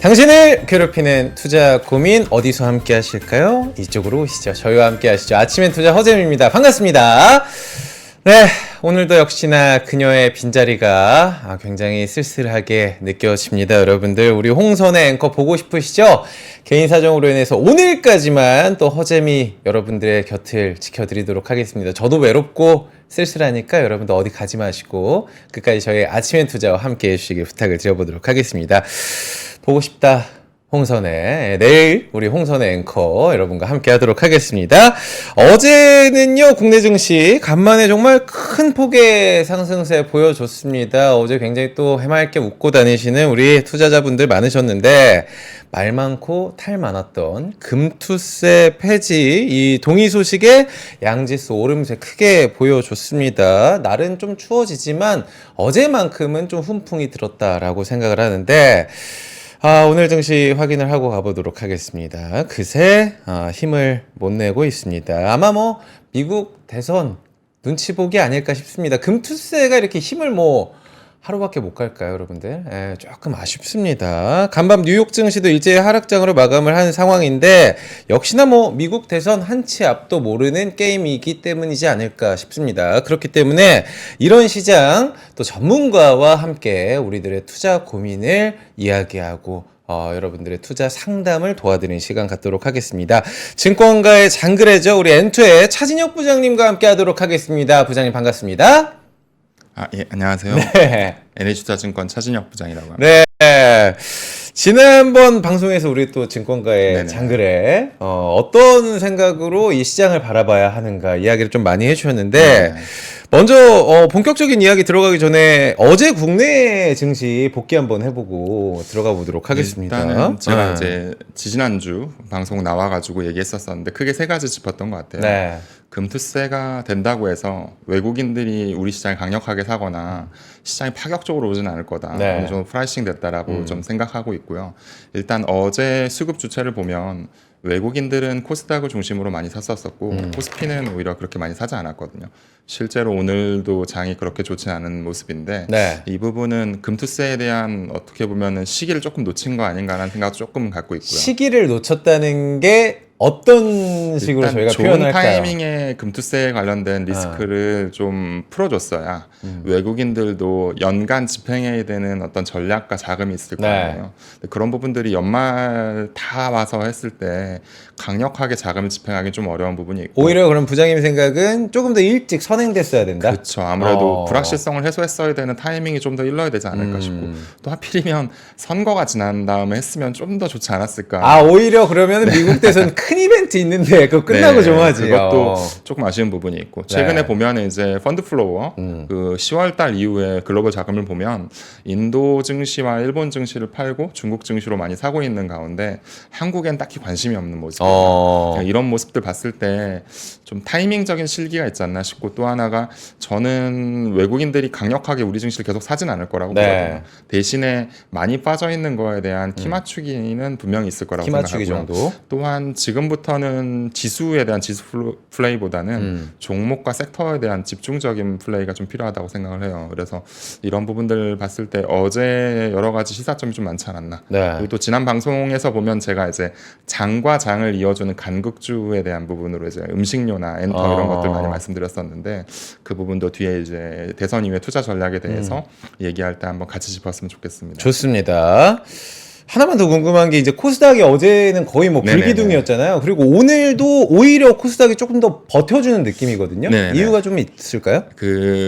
당신을 괴롭히는 투자 고민 어디서 함께 하실까요? 이쪽으로 오시죠. 저희와 함께 하시죠. 아침엔 투자 허잼입니다. 반갑습니다. 네, 오늘도 역시나 그녀의 빈자리가 굉장히 쓸쓸하게 느껴집니다. 여러분들, 우리 홍선의 앵커 보고 싶으시죠? 개인 사정으로 인해서 오늘까지만 또 허잼이 여러분들의 곁을 지켜드리도록 하겠습니다. 저도 외롭고 쓸쓸하니까 여러분들 어디 가지 마시고 끝까지 저희 아침엔 투자와 함께 해주시길 부탁을 드려보도록 하겠습니다. 보고 싶다 홍선의, 내일 우리 홍선의 앵커 여러분과 함께 하도록 하겠습니다. 어제는요, 국내 증시 간만에 정말 큰 폭의 상승세 보여줬습니다. 어제 굉장히 또 해맑게 웃고 다니시는 우리 투자자분들 많으셨는데, 말 많고 탈 많았던 금투세 폐지 이 동의 소식에 양지수 오름세 크게 보여줬습니다. 날은 좀 추워지지만 어제만큼은 좀 훈풍이 들었다라고 생각을 하는데, 오늘 증시 확인을 하고 가보도록 하겠습니다. 그새 힘을 못 내고 있습니다. 아마 미국 대선 눈치 보기 아닐까 싶습니다. 금투세가 이렇게 힘을 하루밖에 못 갈까요, 여러분들? 조금 아쉽습니다. 간밤 뉴욕 증시도 일제히 하락장으로 마감을 한 상황인데, 역시나 미국 대선 한치 앞도 모르는 게임이기 때문이지 않을까 싶습니다. 그렇기 때문에 이런 시장 또 전문가와 함께 우리들의 투자 고민을 이야기하고 여러분들의 투자 상담을 도와드리는 시간 갖도록 하겠습니다. 증권가의 장그래죠. 우리 엔투의 차진혁 부장님과 함께 하도록 하겠습니다. 부장님 반갑습니다. 예, 안녕하세요. 네. NH투자증권 차진혁 부장이라고 합니다. 네. 지난번 방송에서 우리 또 증권가의 네네. 장그래 어떤 생각으로 이 시장을 바라봐야 하는가 이야기를 좀 많이 해주셨는데, 먼저 본격적인 이야기 들어가기 전에 어제 국내 증시 복귀 한번 해보고 들어가 보도록 하겠습니다. 일단은 제가 이제 지지난주 방송 나와가지고 얘기했었었는데 크게 세 가지 짚었던 것 같아요. 네. 금투세가 된다고 해서 외국인들이 우리 시장을 강력하게 사거나 시장이 파격적으로 오지는 않을 거다. 네. 어느 정도 프라이싱 됐다라고 좀 생각하고 있고요. 일단 어제 수급 주체를 보면 외국인들은 코스닥을 중심으로 많이 샀었었고 코스피는 오히려 그렇게 많이 사지 않았거든요. 실제로 오늘도 장이 그렇게 좋지 않은 모습인데, 네. 이 부분은 금투세에 대한 어떻게 보면은 시기를 조금 놓친 거 아닌가라는 생각도 조금 갖고 있고요. 시기를 놓쳤다는 게 어떤 식으로 일단 저희가 좋은 표현할까요? 타이밍에 금투세에 관련된 리스크를 좀 풀어줬어야 외국인들도 연간 집행해야 되는 어떤 전략과 자금이 있을 네. 거예요. 그런 부분들이 연말 다 와서 했을 때 강력하게 자금을 집행하기 좀 어려운 부분이 있고, 오히려 그럼 부장님 생각은 조금 더 일찍 선행됐어야 된다? 그렇죠. 아무래도 불확실성을 해소했어야 되는 타이밍이 좀 더 일러야 되지 않을까 싶고, 또 하필이면 선거가 지난 다음에 했으면 좀 더 좋지 않았을까. 오히려 그러면 미국 대선 큰 이벤트 있는데 그거 끝나고 좀 하지. 그것도 조금 아쉬운 부분이 있고, 최근에 네. 보면 이제 펀드 플로어 그 10월 달 이후에 글로벌 자금을 보면 인도 증시와 일본 증시를 팔고 중국 증시로 많이 사고 있는 가운데 한국엔 딱히 관심이 없는 모습. 이런 모습들 봤을 때 좀 타이밍적인 실기가 있지 않나 싶고, 또 하나가 저는 외국인들이 강력하게 우리 증시를 계속 사진 않을 거라고 보거든요. 대신에 많이 빠져 있는 거에 대한 키 맞추기는 분명히 있을 거라고 키 맞추기 생각하고요. 정도. 또한 지금부터는 지수에 대한 지수 플레이보다는 종목과 섹터에 대한 집중적인 플레이가 좀 필요하다고 생각을 해요. 그래서 이런 부분들 봤을 때 어제 여러 가지 시사점이 좀 많지 않았나. 네. 그리고 또 지난 방송에서 보면 제가 이제 장과 장을 이어주는 간극주에 대한 부분으로 이제 음식료나 엔터 이런 것들 많이 말씀드렸었는데, 그 부분도 뒤에 이제 대선 이후의 투자 전략에 대해서 얘기할 때 한번 같이 짚었으면 좋겠습니다. 좋습니다. 하나만 더 궁금한 게, 이제 코스닥이 어제는 거의 불기둥이었잖아요. 그리고 오늘도 오히려 코스닥이 조금 더 버텨주는 느낌이거든요. 네네. 이유가 좀 있을까요?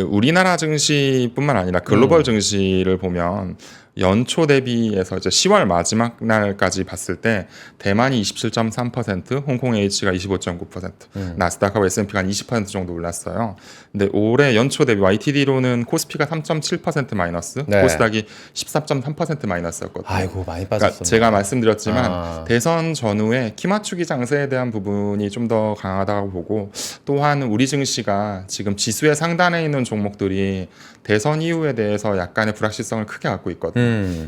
우리나라 증시뿐만 아니라 글로벌 증시를 보면 연초 대비해서 이제 10월 마지막 날까지 봤을 때 대만이 27.3%, 홍콩 H가 25.9%, 나스닥하고 S&P가 한 20% 정도 올랐어요. 근데 올해 연초 대비 YTD로는 코스피가 3.7% 마이너스, 네. 코스닥이 14.3% 마이너스였거든요. 아이고, 많이 그러니까 빠졌어요. 제가 말씀드렸지만 대선 전후에 키 맞추기 장세에 대한 부분이 좀 더 강하다고 보고, 또한 우리 증시가 지금 지수의 상단에 있는 종목들이 대선 이후에 대해서 약간의 불확실성을 크게 갖고 있거든요.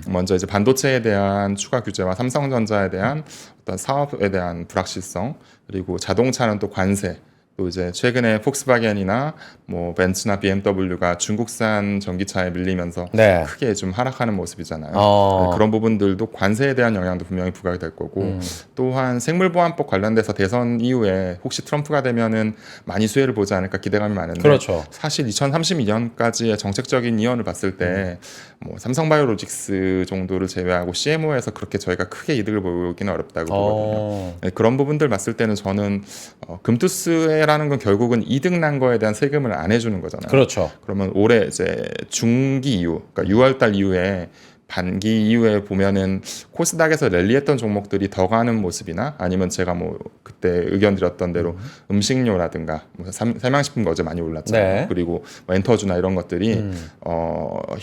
먼저 이제 반도체에 대한 추가 규제와 삼성전자에 대한 어떤 사업에 대한 불확실성, 그리고 자동차는 또 관세, 또 이제 최근에 폭스바겐이나 뭐 벤츠나 BMW가 중국산 전기차에 밀리면서 네. 크게 좀 하락하는 모습이잖아요. 어. 그런 부분들도 관세에 대한 영향도 분명히 부과가 될 거고, 또한 생물보안법 관련돼서 대선 이후에 혹시 트럼프가 되면은 많이 수혜를 보지 않을까 기대감이 많은데, 그렇죠. 사실 2032년까지의 정책적인 이원을 봤을 때 뭐 삼성바이오로직스 정도를 제외하고 CMO에서 그렇게 저희가 크게 이득을 보기는 어렵다고 보거든요. 네, 그런 부분들 봤을 때는 저는 금투스라는 건 결국은 이득 난 거에 대한 세금을 안 해주는 거잖아요. 그렇죠. 그러면 올해 이제 중기 이후, 그러니까 6월달 이후에 반기 이후에 보면은 코스닥에서 랠리했던 종목들이 더 가는 모습이나, 아니면 제가 뭐 그때 의견 드렸던 대로 음식료라든가 뭐 삼양식품 어제 많이 올랐잖아요. 네. 그리고 뭐 엔터주나 이런 것들이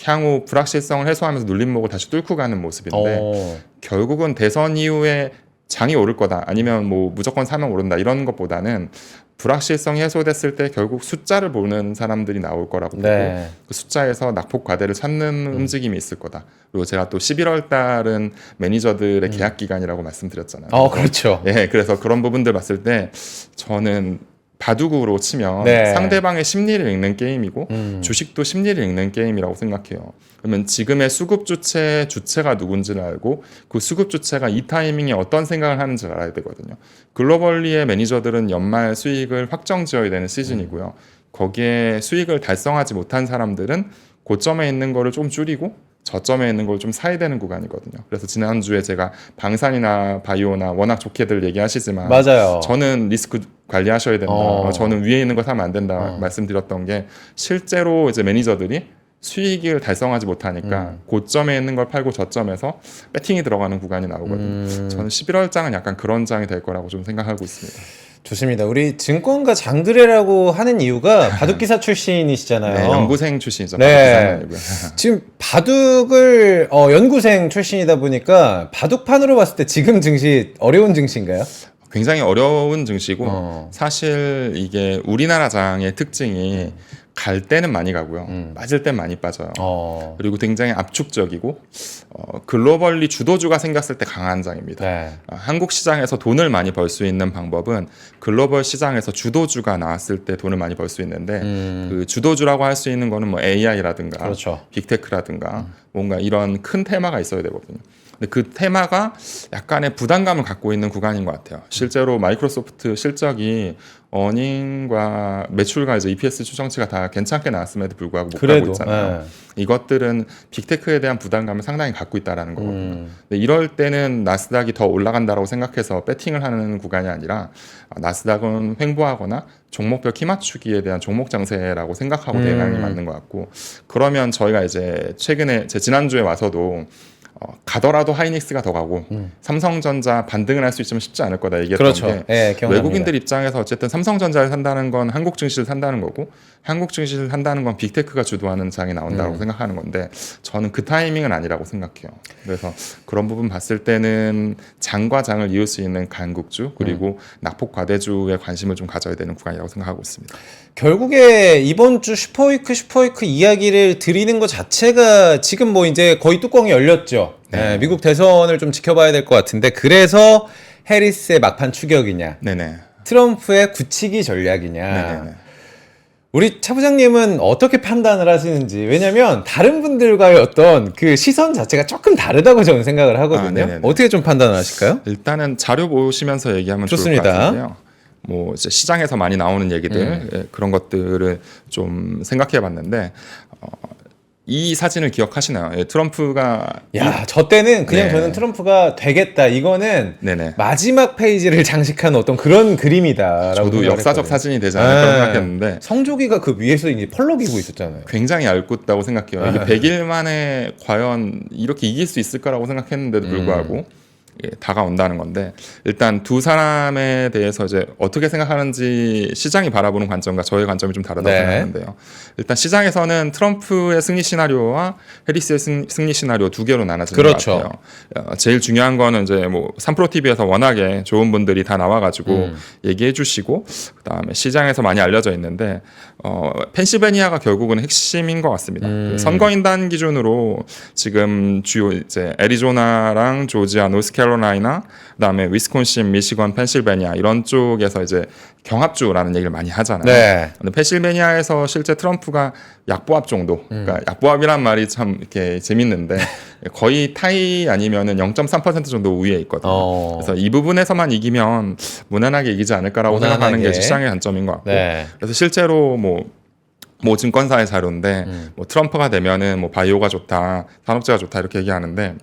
향후 불확실성을 해소하면서 눌림목을 다시 뚫고 가는 모습인데, 결국은 대선 이후에 장이 오를 거다, 아니면 뭐 무조건 사면 오른다, 이런 것보다는 불확실성이 해소됐을 때 결국 숫자를 보는 사람들이 나올 거라고 보고, 그 숫자에서 낙폭 과대를 찾는 움직임이 있을 거다. 그리고 제가 또 11월 달은 매니저들의 계약 기간이라고 말씀드렸잖아요. 그렇죠. 예, 그래서 그런 부분들 봤을 때 저는 바둑으로 치면 네. 상대방의 심리를 읽는 게임이고 주식도 심리를 읽는 게임이라고 생각해요. 그러면 지금의 수급 주체가 누군지를 알고, 그 수급 주체가 이 타이밍에 어떤 생각을 하는지를 알아야 되거든요. 글로벌리의 매니저들은 연말 수익을 확정 지어야 되는 시즌이고요. 거기에 수익을 달성하지 못한 사람들은 고점에 있는 거를 좀 줄이고 저점에 있는 걸 좀 사야 되는 구간이거든요. 그래서 지난주에 제가 방산이나 바이오나 워낙 좋게들 얘기하시지만, 맞아요. 저는 리스크 관리하셔야 된다. 저는 위에 있는 거 사면 안 된다 말씀드렸던 게, 실제로 이제 매니저들이 수익을 달성하지 못하니까 고점에 있는 걸 팔고 저점에서 배팅이 들어가는 구간이 나오거든요. 저는 11월 장은 약간 그런 장이 될 거라고 좀 생각하고 있습니다. 좋습니다. 우리 증권가 장그래라고 하는 이유가 바둑기사 출신이시잖아요. 네, 연구생 출신이죠. 네. 지금 바둑을 연구생 출신이다 보니까 바둑판으로 봤을 때 지금 증시 어려운 증시인가요? 굉장히 어려운 증시고, 사실 이게 우리나라 장의 특징이 갈 때는 많이 가고요. 빠질 땐 많이 빠져요. 그리고 굉장히 압축적이고, 글로벌리 주도주가 생겼을 때 강한 장입니다. 네. 한국 시장에서 돈을 많이 벌 수 있는 방법은 글로벌 시장에서 주도주가 나왔을 때 돈을 많이 벌 수 있는데, 그 주도주라고 할 수 있는 거는 뭐 AI라든가 그렇죠. 빅테크라든가 뭔가 이런 큰 테마가 있어야 되거든요. 근데 그 테마가 약간의 부담감을 갖고 있는 구간인 것 같아요. 실제로 마이크로소프트 실적이 어닝과 매출과 이제 EPS 추정치가 다 괜찮게 나왔음에도 불구하고 못 가고 있잖아요. 이것들은 빅테크에 대한 부담감을 상당히 갖고 있다라는 거거든요. 근데 이럴 때는 나스닥이 더 올라간다라고 생각해서 배팅을 하는 구간이 아니라, 나스닥은 횡보하거나 종목별 키 맞추기에 대한 종목 장세라고 생각하고 대응이 맞는 것 같고, 그러면 저희가 이제 최근에 지난주에 와서도 가더라도 하이닉스가 더 가고 삼성전자 반등을 할 수 있으면 쉽지 않을 거다 얘기했던 그렇죠. 게, 네, 외국인들 입장에서 어쨌든 삼성전자를 산다는 건 한국 증시를 산다는 거고, 한국 증시를 산다는 건 빅테크가 주도하는 장이 나온다고 생각하는 건데, 저는 그 타이밍은 아니라고 생각해요. 그래서 그런 부분 봤을 때는 장과 장을 이을 수 있는 간국주, 그리고 낙폭 과대주에 관심을 좀 가져야 되는 구간이라고 생각하고 있습니다. 결국에 이번 주 슈퍼위크 이야기를 드리는 것 자체가 지금 뭐 이제 거의 뚜껑이 열렸죠. 네, 미국 대선을 좀 지켜봐야 될 것 같은데, 그래서 해리스의 막판 추격이냐, 네네. 트럼프의 굳히기 전략이냐. 네네네. 우리 차 부장님은 어떻게 판단을 하시는지, 왜냐면 다른 분들과의 어떤 그 시선 자체가 조금 다르다고 저는 생각을 하거든요. 어떻게 좀 판단을 하실까요? 일단은 자료 보시면서 얘기하면 좋습니다. 좋을 것 같은데요. 뭐 이제 시장에서 많이 나오는 얘기들, 그런 것들을 좀 생각해봤는데, 이 사진을 기억하시나요? 트럼프가 저 때는 그냥 네. 저는 트럼프가 되겠다, 이거는 네네. 마지막 페이지를 장식한 어떤 그런 그림이다라고 저도 생각을 역사적 했거든요. 사진이 되지 않을까 생각했는데, 성조기가 그 위에서 이제 펄럭이고 있었잖아요. 굉장히 얇고 생각해요. 이게 100일 만에 과연 이렇게 이길 수 있을 거라고 생각했는데도 불구하고 다가온다는 건데 일단 두 사람에 대해서 이제 어떻게 생각하는지 시장이 바라보는 관점과 저의 관점이 좀 다르다고 네. 생각하는데요. 일단 시장에서는 트럼프의 승리 시나리오와 해리스의 승리 시나리오 두 개로 나눠지는 그렇죠. 것 같아요. 제일 중요한 거는 이제 뭐 3프로 TV에서 워낙에 좋은 분들이 다 나와가지고 얘기해주시고 그다음에 시장에서 많이 알려져 있는데 펜실베니아가 결국은 핵심인 것 같습니다. 그 선거인단 기준으로 지금 주요 이제 애리조나랑 조지아, 노스캐롤라이나, 그다음에 위스콘신, 미시건, 펜실베니아 이런 쪽에서 이제 경합주라는 얘기를 많이 하잖아요. 네. 근데 펜실베니아에서 실제 트럼프가 약보합 정도, 그러니까 약보합이란 말이 참 이렇게 재밌는데 거의 타이 아니면은 0.3% 정도 우위에 있거든요. 그래서 이 부분에서만 이기면 무난하게 이기지 않을까라고 무난하게. 생각하는 게 시장의 관점인 것 같고, 네. 그래서 실제로 뭐 증권사의 자료인데 뭐 트럼프가 되면은 뭐 바이오가 좋다, 산업재가 좋다 이렇게 얘기하는데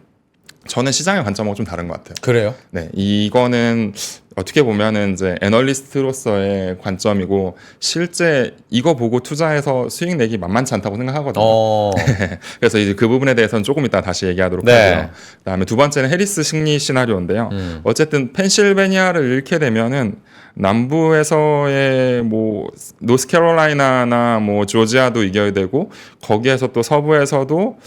저는 시장의 관점하고 좀 다른 것 같아요. 그래요? 네, 이거는 어떻게 보면은 이제 애널리스트로서의 관점이고 실제 이거 보고 투자해서 수익 내기 만만치 않다고 생각하거든요. 그래서 이제 그 부분에 대해서는 조금 이따 다시 얘기하도록 네. 하고요. 그다음에 두 번째는 해리스 승리 시나리오인데요. 어쨌든 펜실베니아를 잃게 되면은 남부에서의 뭐 노스캐롤라이나나 뭐 조지아도 이겨야 되고 거기에서 또 서부에서도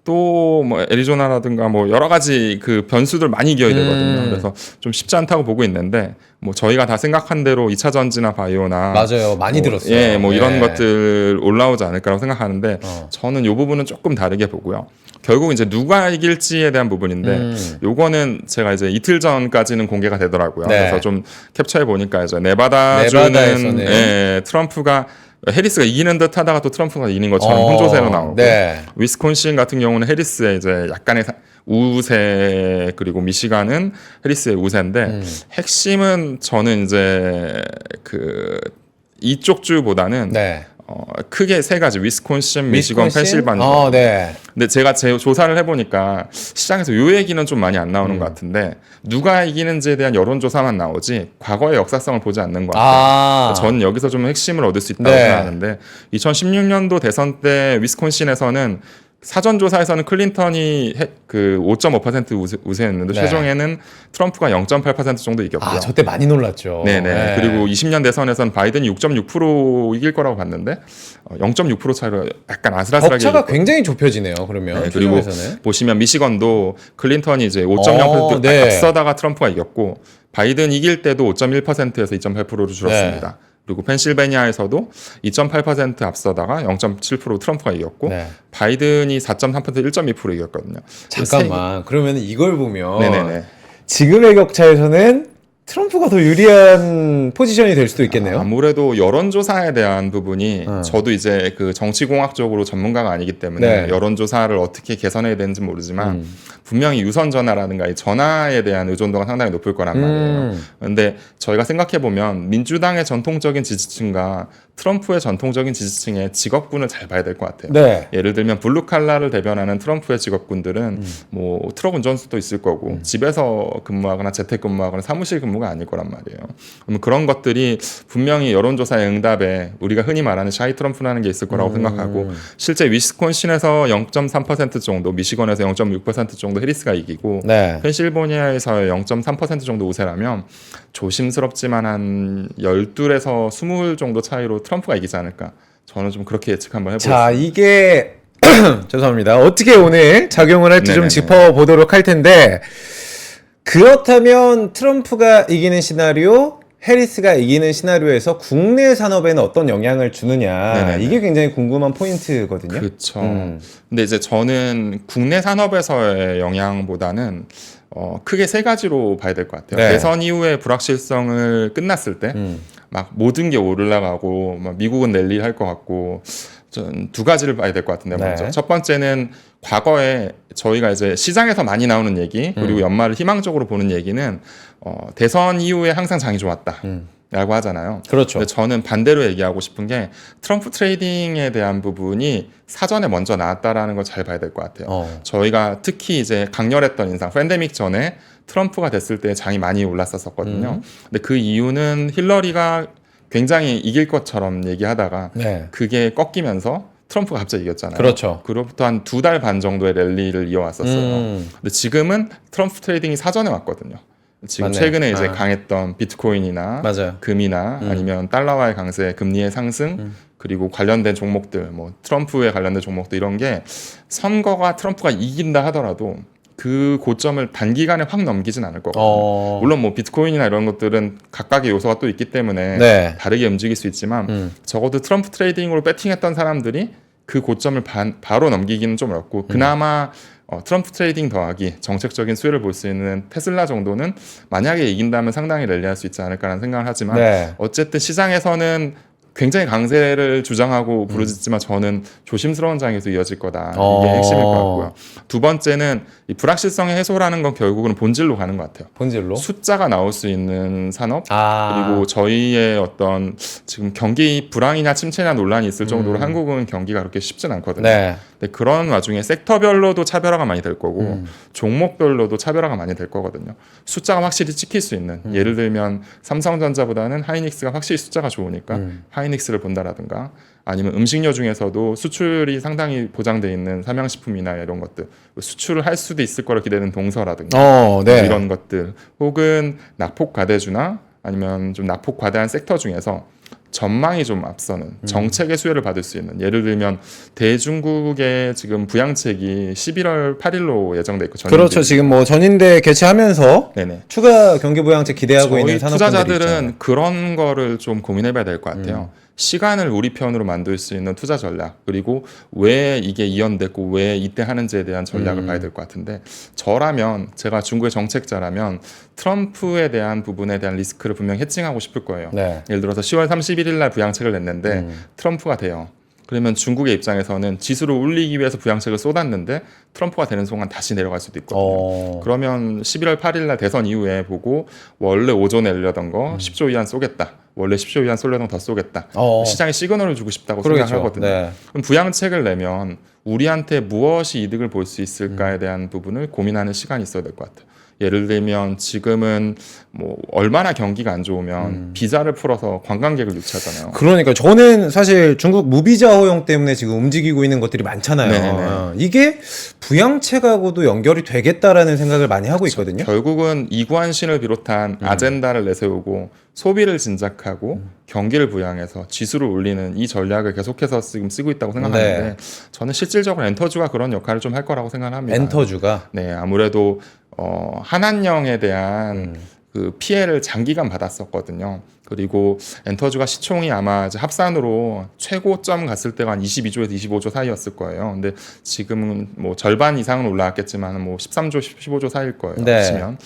또 뭐 애리조나라든가 뭐 여러 가지 그 변수들 많이 이겨야 되거든요. 그래서 좀 쉽지 않다고 보고 있는데 뭐 저희가 다 생각한 대로 2차 전지나 바이오나 맞아요. 많이 뭐, 들었어요. 예, 뭐 이런 네. 것들 올라오지 않을까라고 생각하는데 저는 이 부분은 조금 다르게 보고요. 결국 이제 누가 이길지에 대한 부분인데 요거는 제가 이제 이틀 전까지는 공개가 되더라고요. 네. 그래서 좀 캡처해 보니까 이제 네바다주는 네바다에서는. 예, 트럼프가 해리스가 이기는 듯 하다가 또 트럼프가 이기는 것처럼 혼조세로 나오고 네. 위스콘신 같은 경우는 해리스의 이제 약간의 우세 그리고 미시간은 해리스의 우세인데 핵심은 저는 이제 그 이쪽 주보다는 네. 크게 세 가지 위스콘신, 미시건, 펜실바니아. 네. 근데 제가 제 조사를 해보니까 시장에서 요 얘기는 좀 많이 안 나오는 것 같은데 누가 이기는지에 대한 여론조사만 나오지 과거의 역사성을 보지 않는 것 같아요. 전 여기서 좀 핵심을 얻을 수 있다고 네. 생각하는데 2016년도 대선 때 위스콘신에서는 사전조사에서는 클린턴이 그 5.5% 우세했는데 네. 최종에는 트럼프가 0.8% 정도 이겼고요. 저 때 많이 놀랐죠. 네네. 네. 그리고 20년 대선에서는 바이든이 6.6% 이길 거라고 봤는데 0.6% 차이로 약간 아슬아슬하게 격차가 이겼거든요. 굉장히 좁혀지네요. 그러면 네, 그리고 최종에서는. 보시면 미시건도 클린턴이 이제 5.0% 네. 앞서다가 트럼프가 이겼고 바이든 이길 때도 5.1%에서 2.8%로 줄었습니다. 그리고 펜실베니아에서도 2.8% 앞서다가 0.7% 트럼프가 이겼고 네. 바이든이 4.3% 1.2% 이겼거든요. 잠깐만. 그러면 이걸 보면 네네네. 지금의 격차에서는 트럼프가 더 유리한 포지션이 될 수도 있겠네요. 아무래도 여론조사에 대한 부분이 저도 이제 그 정치공학적으로 전문가가 아니기 때문에 네. 여론조사를 어떻게 개선해야 되는지 모르지만 분명히 유선 전화라든가 이 전화에 대한 의존도가 상당히 높을 거란 말이에요. 근데 저희가 생각해 보면 민주당의 전통적인 지지층과 트럼프의 전통적인 지지층의 직업군을 잘 봐야 될 것 같아요. 네. 예를 들면 블루칼라를 대변하는 트럼프의 직업군들은 뭐 트럭 운전수도 있을 거고 집에서 근무하거나 재택근무하거나 사무실 근무가 아닐 거란 말이에요. 그러면 그런 것들이 분명히 여론조사의 응답에 우리가 흔히 말하는 샤이 트럼프라는 게 있을 거라고 생각하고 실제 위스콘신에서 0.3% 정도, 미시건에서 0.6% 정도 해리스가 이기고 네. 펜실베니아에서의 0.3% 정도 우세라면 조심스럽지만 한 12에서 20 정도 차이로 트럼프가 이기지 않을까. 저는 좀 그렇게 예측 한번 해보겠습니다. 자, 이게 죄송합니다. 어떻게 오늘 작용을 할지 좀 네네네. 짚어보도록 할 텐데 그렇다면 트럼프가 이기는 시나리오, 해리스가 이기는 시나리오에서 국내 산업에는 어떤 영향을 주느냐 네네네. 이게 굉장히 궁금한 포인트거든요. 그렇죠. 근데 이제 저는 국내 산업에서의 영향보다는 크게 세 가지로 봐야 될 것 같아요. 네. 대선 이후에 불확실성을 끝났을 때 막 모든 게 올라가고 막 미국은 랠리 할 것 같고 전 두 가지를 봐야 될 것 같은데 먼저 네. 첫 번째는 과거에 저희가 이제 시장에서 많이 나오는 얘기 그리고 연말을 희망적으로 보는 얘기는 대선 이후에 항상 장이 좋았다. 라고 하잖아요. 그렇죠. 근데 저는 반대로 얘기하고 싶은 게 트럼프 트레이딩에 대한 부분이 사전에 먼저 나왔다라는 걸 잘 봐야 될 것 같아요. 저희가 특히 이제 강렬했던 인상, 팬데믹 전에 트럼프가 됐을 때 장이 많이 올랐었거든요. 근데 그 이유는 힐러리가 굉장히 이길 것처럼 얘기하다가 네. 그게 꺾이면서 트럼프가 갑자기 이겼잖아요. 그렇죠. 그로부터 한 2달 반 정도의 랠리를 이어왔었어요. 근데 지금은 트럼프 트레이딩이 사전에 왔거든요. 지금 맞네. 최근에 이제 강했던 비트코인이나 맞아요. 금이나 아니면 달러와의 강세, 금리의 상승 그리고 관련된 종목들, 뭐 트럼프에 관련된 종목들 이런 게 선거가 트럼프가 이긴다 하더라도 그 고점을 단기간에 확 넘기진 않을 거거든요. 물론 뭐 비트코인이나 이런 것들은 각각의 요소가 또 있기 때문에 네. 다르게 움직일 수 있지만 적어도 트럼프 트레이딩으로 배팅했던 사람들이 그 고점을 바로 넘기기는 좀 어렵고 그나마 트럼프 트레이딩 더하기 정책적인 수혜를 볼 수 있는 테슬라 정도는 만약에 이긴다면 상당히 랠리할 수 있지 않을까라는 생각을 하지만 네. 어쨌든 시장에서는 굉장히 강세를 주장하고 부르짖지만 저는 조심스러운 장에서 이어질 거다. 이게 핵심일 것 같고요. 두 번째는 이 불확실성의 해소라는 건 결국은 본질로 가는 것 같아요. 본질로? 숫자가 나올 수 있는 산업 아. 그리고 저희의 어떤 지금 경기 불황이나 침체나 논란이 있을 정도로 한국은 경기가 그렇게 쉽진 않거든요. 네. 근데 그런 와중에 섹터별로도 차별화가 많이 될 거고 종목별로도 차별화가 많이 될 거거든요. 숫자가 확실히 찍힐 수 있는 예를 들면 삼성전자보다는 하이닉스가 확실히 숫자가 좋으니까 하이닉스를 본다라든가 아니면 음식료 중에서도 수출이 상당히 보장돼 있는 삼양식품이나 이런 것들 수출을 할 수도 있을 거라 기대는 동서라든가 네. 이런 것들 혹은 낙폭 과대주나 아니면 좀 낙폭 과대한 섹터 중에서 전망이 좀 앞서는 정책의 수혜를 받을 수 있는 예를 들면 대중국의 지금 부양책이 11월 8일로 예정돼 있고 그렇죠. 지금 뭐 전인대 개최하면서 네네. 추가 경기 부양책 기대하고 있는 저희 산업군들이 투자자들은 있잖아요. 그런 거를 좀 고민해봐야 될 것 같아요. 시간을 우리 편으로 만들 수 있는 투자 전략 그리고 왜 이게 이연됐고 왜 이때 하는지에 대한 전략을 봐야 될 것 같은데 저라면 제가 중국의 정책자라면 트럼프에 대한 부분에 대한 리스크를 분명 해칭하고 싶을 거예요. 네. 예를 들어서 10월 31일 날 부양책을 냈는데 트럼프가 돼요. 그러면 중국의 입장에서는 지수를 올리기 위해서 부양책을 쏟았는데 트럼프가 되는 순간 다시 내려갈 수도 있거든요. 그러면 11월 8일 날 대선 이후에 보고 원래 5조 내려던 거 10조 이한 쏘겠다. 원래 10조 이한 쏠려던 더 쏘겠다. 시장에 시그널을 주고 싶다고 그러겠죠. 생각하거든요. 네. 그럼 부양책을 내면 우리한테 무엇이 이득을 볼 수 있을까에 대한 부분을 고민하는 시간이 있어야 될 것 같아요. 예를 들면 지금은 뭐 얼마나 경기가 안 좋으면 비자를 풀어서 관광객을 유치하잖아요. 그러니까 저는 사실 중국 무비자 허용 때문에 지금 움직이고 있는 것들이 많잖아요. 네네네. 이게 부양책하고도 연결이 되겠다라는 생각을 많이 하고 있거든요. 결국은 이관신을 비롯한 아젠다를 내세우고 소비를 진작하고 경기를 부양해서 지수를 올리는 이 전략을 계속해서 지금 쓰고 있다고 생각하는데 네. 저는 실질적으로 엔터주가 그런 역할을 좀 할 거라고 생각합니다. 엔터주가 네, 아무래도 한한령에 대한 그 피해를 장기간 받았었거든요. 그리고 엔터주가 시총이 아마 이제 합산으로 최고점 갔을 때가 한 22조에서 25조 사이였을 거예요. 근데 지금은 뭐 절반 이상은 올라왔겠지만 뭐 13조, 15조 사이일 거예요. 네. 합치면.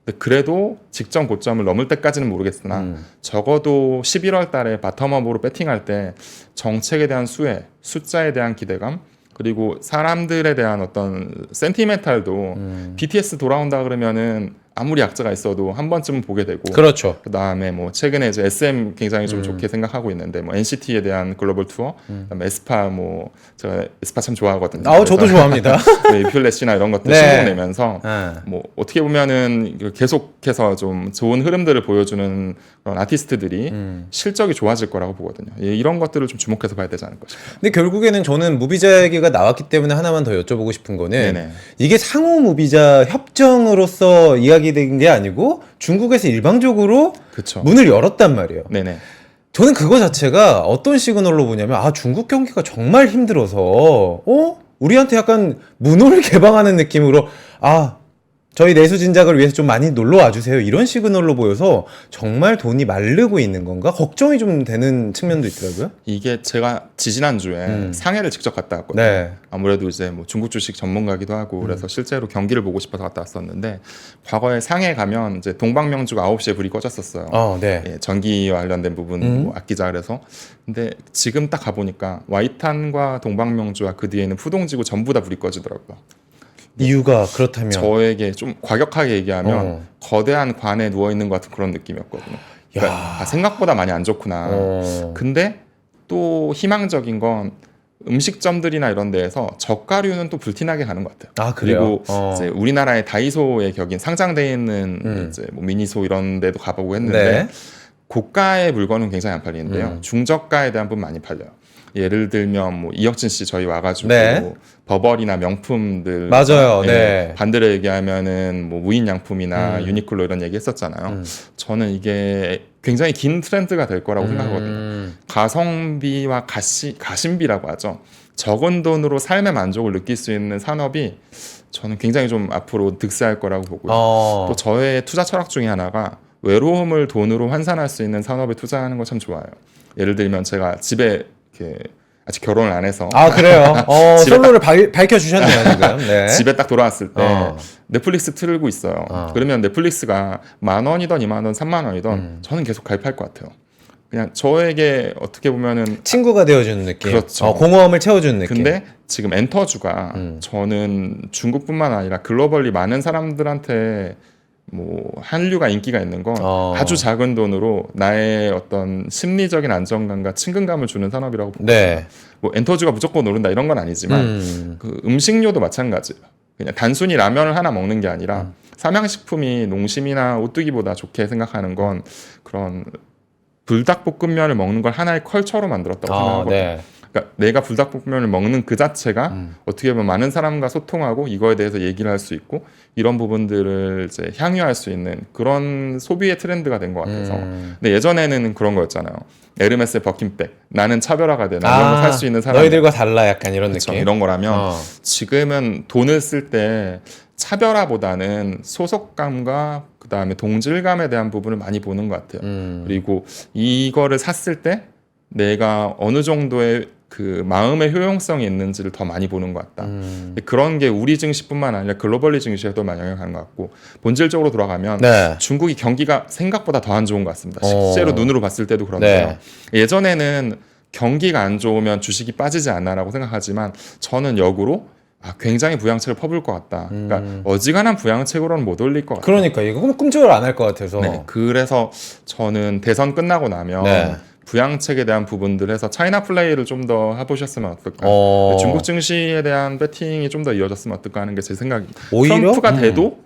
근데 그래도 직전 고점을 넘을 때까지는 모르겠으나 적어도 11월 달에 바텀업으로 배팅할 때 정책에 대한 수혜, 숫자에 대한 기대감 그리고 사람들에 대한 어떤 센티멘탈도 BTS 돌아온다 그러면은 아무리 약자가 있어도 한 번쯤은 보게 되고 그렇죠. 그다음에 뭐 최근에 이제 SM 굉장히 좀 좋게 생각하고 있는데 뭐 NCT에 대한 글로벌 투어 그다음에 에스파 뭐 제가 에스파 참 좋아하거든요. 저도 좋아합니다. 네, 퓨렛이나 이런 것들 네. 신곡 내면서 네. 뭐 어떻게 보면은 계속해서 좀 좋은 흐름들을 보여주는 그런 아티스트들이 실적이 좋아질 거라고 보거든요. 이런 것들을 좀 주목해서 봐야 되지 않을까 싶어요. 근데 결국에는 저는 무비자 얘기가 나왔기 때문에 하나만 더 여쭤보고 싶은 거는 네네. 이게 상호 무비자 협정으로서 이야기된 게 아니고 중국에서 일방적으로 그렇죠. 문을 열었단 말이에요. 네네. 저는 그거 자체가 어떤 시그널로 보냐면 중국 경기가 정말 힘들어서 우리한테 약간 문호를 개방하는 느낌으로 저희 내수 진작을 위해서 좀 많이 놀러 와주세요 이런 시그널로 보여서 정말 돈이 마르고 있는 건가 걱정이 좀 되는 측면도 있더라고요. 이게 제가 지지난주에 상해를 직접 갔다 왔거든요. 네. 아무래도 이제 뭐 중국 주식 전문가기도 하고 그래서 실제로 경기를 보고 싶어서 갔다 왔었는데 과거에 상해 가면 이제 동방명주가 9시에 불이 꺼졌었어요. 네. 예, 전기와 관련된 부분 뭐 아끼자 그래서 근데 지금 딱 가보니까 와이탄과 동방명주와 그 뒤에는 푸동지구 전부 다 불이 꺼지더라고요. 이유가 그렇다면 저에게 좀 과격하게 얘기하면 거대한 관에 누워 있는 것 같은 그런 느낌이었거든요. 그러니까 생각보다 많이 안 좋구나. 근데 또 희망적인 건 음식점들이나 이런 데에서 젓가류는 또 불티나게 가는 것 같아요. 그래요? 그리고 이제 우리나라의 다이소의 격인 상장돼 있는 이제 뭐 미니소 이런 데도 가보고 했는데 네. 고가의 물건은 굉장히 안 팔리는데요. 중저가에 대한 부분 많이 팔려요. 예를 들면 뭐 이혁진 씨 저희 와가지고 네. 버버리나 명품들 맞아요. 예, 네. 반대로 얘기하면은 뭐 무인양품이나 음. 유니클로 이런 얘기 했었잖아요. 저는 이게 굉장히 긴 트렌드가 될 거라고 생각하거든요. 가성비와 가심비라고 하죠. 적은 돈으로 삶의 만족을 느낄 수 있는 산업이 저는 굉장히 좀 앞으로 득세할 거라고 보고요. 또 저의 투자 철학 중에 하나가 외로움을 돈으로 환산할 수 있는 산업에 투자하는 거 참 좋아요. 예를 들면 제가 집에 이렇게 아직 결혼을 안 해서 아, 그래요? 집에 솔로를 밝혀주셨네요, 지금. 네. 집에 딱 돌아왔을 때 어. 넷플릭스 틀고 있어요. 그러면 넷플릭스가 10,000원이던 20,000원, 30,000원이던 저는 계속 가입할 것 같아요. 그냥 저에게 어떻게 보면은 친구가 되어주는 느낌. 그렇죠. 공허함을 채워주는 느낌. 근데 지금 엔터주가 저는 중국뿐만 아니라 글로벌리 많은 사람들한테 뭐 한류가 인기가 있는 건 아주 작은 돈으로 나의 어떤 심리적인 안정감과 친근감을 주는 산업이라고 봅니다. 네. 뭐 엔터주가 무조건 오른다 이런 건 아니지만 그 음식료도 마찬가지예요. 그냥 단순히 라면을 하나 먹는 게 아니라 삼양식품이 농심이나 오뚜기보다 좋게 생각하는 건 그런 불닭볶음면을 먹는 걸 하나의 컬처로 만들었다고 생각하거든요. 네. 그러니까 내가 불닭볶음면을 먹는 그 자체가 어떻게 보면 많은 사람과 소통하고 이거에 대해서 얘기를 할 수 있고 이런 부분들을 이제 향유할 수 있는 그런 소비의 트렌드가 된 것 같아서. 근데 예전에는 그런 거였잖아요. 에르메스의 버킨백, 나는 차별화가 돼, 나 이런 거 살 수 있는 사람. 너희들과 달라, 약간 이런 그쵸, 느낌. 이런 거라면 지금은 돈을 쓸 때 차별화보다는 소속감과 그 다음에 동질감에 대한 부분을 많이 보는 것 같아요. 그리고 이거를 샀을 때 내가 어느 정도의 그 마음의 효용성이 있는지를 더 많이 보는 것 같다. 그런 게 우리 증시뿐만 아니라 글로벌리 증시에도 많이 영향하는 것 같고 본질적으로 돌아가면 네. 중국이 경기가 생각보다 더 안 좋은 것 같습니다. 실제로 눈으로 봤을 때도 그런데요. 네. 예전에는 경기가 안 좋으면 주식이 빠지지 않나라고 생각하지만 저는 역으로 굉장히 부양책을 퍼부을 것 같다. 그러니까 어지간한 부양책으로는 못 올릴 것 같다. 그러니까 이거 꿈쩍을 안 할 것 같아서. 네, 그래서 저는 대선 끝나고 나면 네. 부양책에 대한 부분들에서 차이나 플레이를 좀 더 해보셨으면 어떨까. 중국 증시에 대한 배팅이 좀 더 이어졌으면 어떨까 하는 게 제 생각입니다. 오히려? 트럼프가 돼도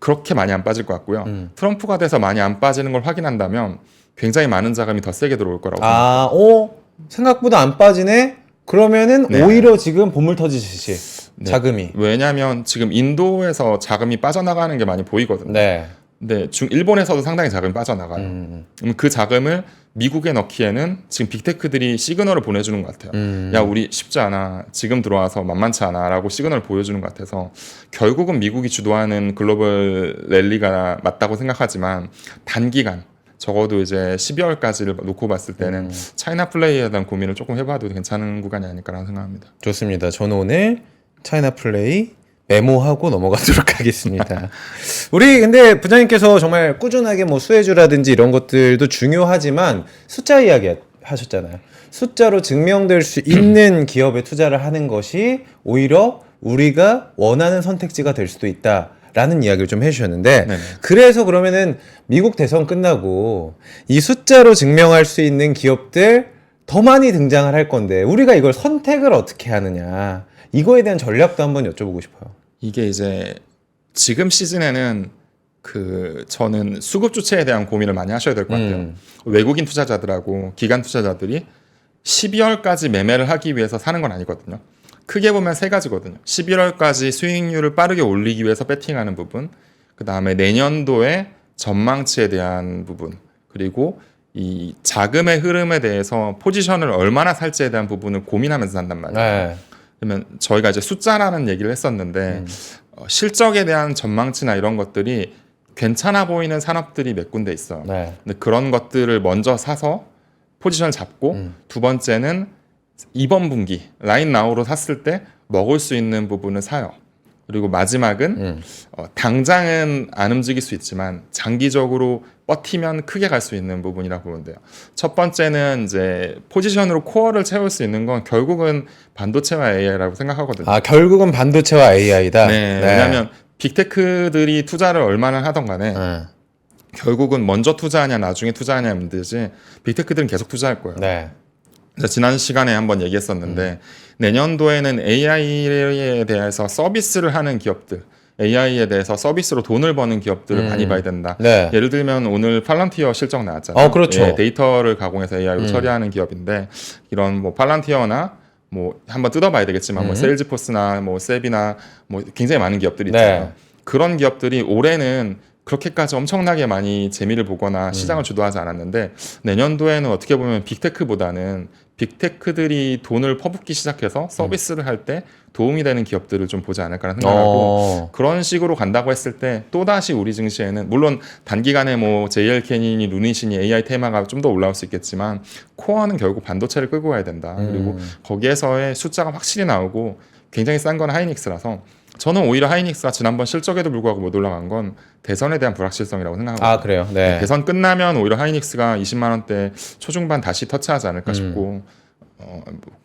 그렇게 많이 안 빠질 것 같고요. 트럼프가 돼서 많이 안 빠지는 걸 확인한다면 굉장히 많은 자금이 더 세게 들어올 거라고 생각합니다. 생각보다 안 빠지네? 그러면은 네. 오히려 지금 보물 터지듯이 자금이. 왜냐하면 지금 인도에서 자금이 빠져나가는 게 많이 보이거든요. 네. 근데 일본에서도 상당히 자금이 빠져나가요. 그럼 그 자금을 미국에 넣기에는 지금 빅테크들이 시그널을 보내주는 것 같아요. 야, 우리 쉽지 않아. 지금 들어와서 만만치 않아. 라고 시그널을 보여주는 것 같아서 결국은 미국이 주도하는 글로벌 랠리가 맞다고 생각하지만 단기간 적어도 이제 12월까지를 놓고 봤을 때는 차이나 플레이에 대한 고민을 조금 해봐도 괜찮은 구간이 아닐까라는 생각합니다. 좋습니다. 저는 오늘 차이나 플레이 메모하고 넘어가도록 하겠습니다. 우리 근데 부장님께서 정말 꾸준하게 뭐 수혜주라든지 이런 것들도 중요하지만 숫자 이야기 하셨잖아요. 숫자로 증명될 수 있는 기업에 투자를 하는 것이 오히려 우리가 원하는 선택지가 될 수도 있다. 라는 이야기를 좀 해주셨는데 네네. 그래서 그러면은 미국 대선 끝나고 이 숫자로 증명할 수 있는 기업들 더 많이 등장을 할 건데 우리가 이걸 선택을 어떻게 하느냐 이거에 대한 전략도 한번 여쭤보고 싶어요. 이게 이제 지금 시즌에는 저는 수급 주체에 대한 고민을 많이 하셔야 될 것 같아요. 외국인 투자자들하고 기관 투자자들이 12월까지 매매를 하기 위해서 사는 건 아니거든요. 크게 보면 세 가지거든요. 11월까지 수익률을 빠르게 올리기 위해서 배팅하는 부분, 그 다음에 내년도의 전망치에 대한 부분, 그리고 이 자금의 흐름에 대해서 포지션을 얼마나 살지에 대한 부분을 고민하면서 산단 말이에요. 네. 그러면 저희가 이제 숫자라는 얘기를 했었는데 실적에 대한 전망치나 이런 것들이 괜찮아 보이는 산업들이 몇 군데 있어요. 네. 근데 그런 것들을 먼저 사서 포지션을 잡고 두 번째는 이번 분기 라인 나우로 샀을 때 먹을 수 있는 부분을 사요. 그리고 마지막은 당장은 안 움직일 수 있지만 장기적으로 버티면 크게 갈 수 있는 부분이라고 보면 돼요. 첫 번째는 이제 포지션으로 코어를 채울 수 있는 건 결국은 반도체와 AI라고 생각하거든요. 결국은 반도체와 AI다. 네, 왜냐하면 빅테크들이 투자를 얼마나 하던 간에 결국은 먼저 투자하냐 나중에 투자하냐 문제지 빅테크들은 계속 투자할 거예요. 네. 지난 시간에 한번 얘기했었는데 내년도에는 AI에 대해서 서비스를 하는 기업들 AI에 대해서 서비스로 돈을 버는 기업들을 많이 봐야 된다. 네. 예를 들면 오늘 팔란티어 실적 나왔잖아요. 그렇죠. 예, 데이터를 가공해서 AI로 처리하는 기업인데 이런 뭐 팔란티어나 뭐 한번 뜯어봐야 되겠지만 뭐 세일즈포스나 뭐 셉이나 뭐 굉장히 많은 기업들이 있잖아요. 네. 그런 기업들이 올해는 그렇게까지 엄청나게 많이 재미를 보거나 시장을 주도하지 않았는데 내년도에는 어떻게 보면 빅테크보다는 빅테크들이 돈을 퍼붓기 시작해서 서비스를 할 때 도움이 되는 기업들을 좀 보지 않을까라는 생각하고 그런 식으로 간다고 했을 때 또다시 우리 증시에는 물론 단기간에 뭐 JL 캐닌이 루닛이니 AI 테마가 좀 더 올라올 수 있겠지만 코어는 결국 반도체를 끌고 가야 된다. 그리고 거기에서의 숫자가 확실히 나오고 굉장히 싼 건 하이닉스라서 저는 오히려 하이닉스가 지난번 실적에도 불구하고 못 올라간 건 대선에 대한 불확실성이라고 생각하거든요. 그래요? 네. 대선 끝나면 오히려 하이닉스가 20만 원대 초중반 다시 터치하지 않을까 싶고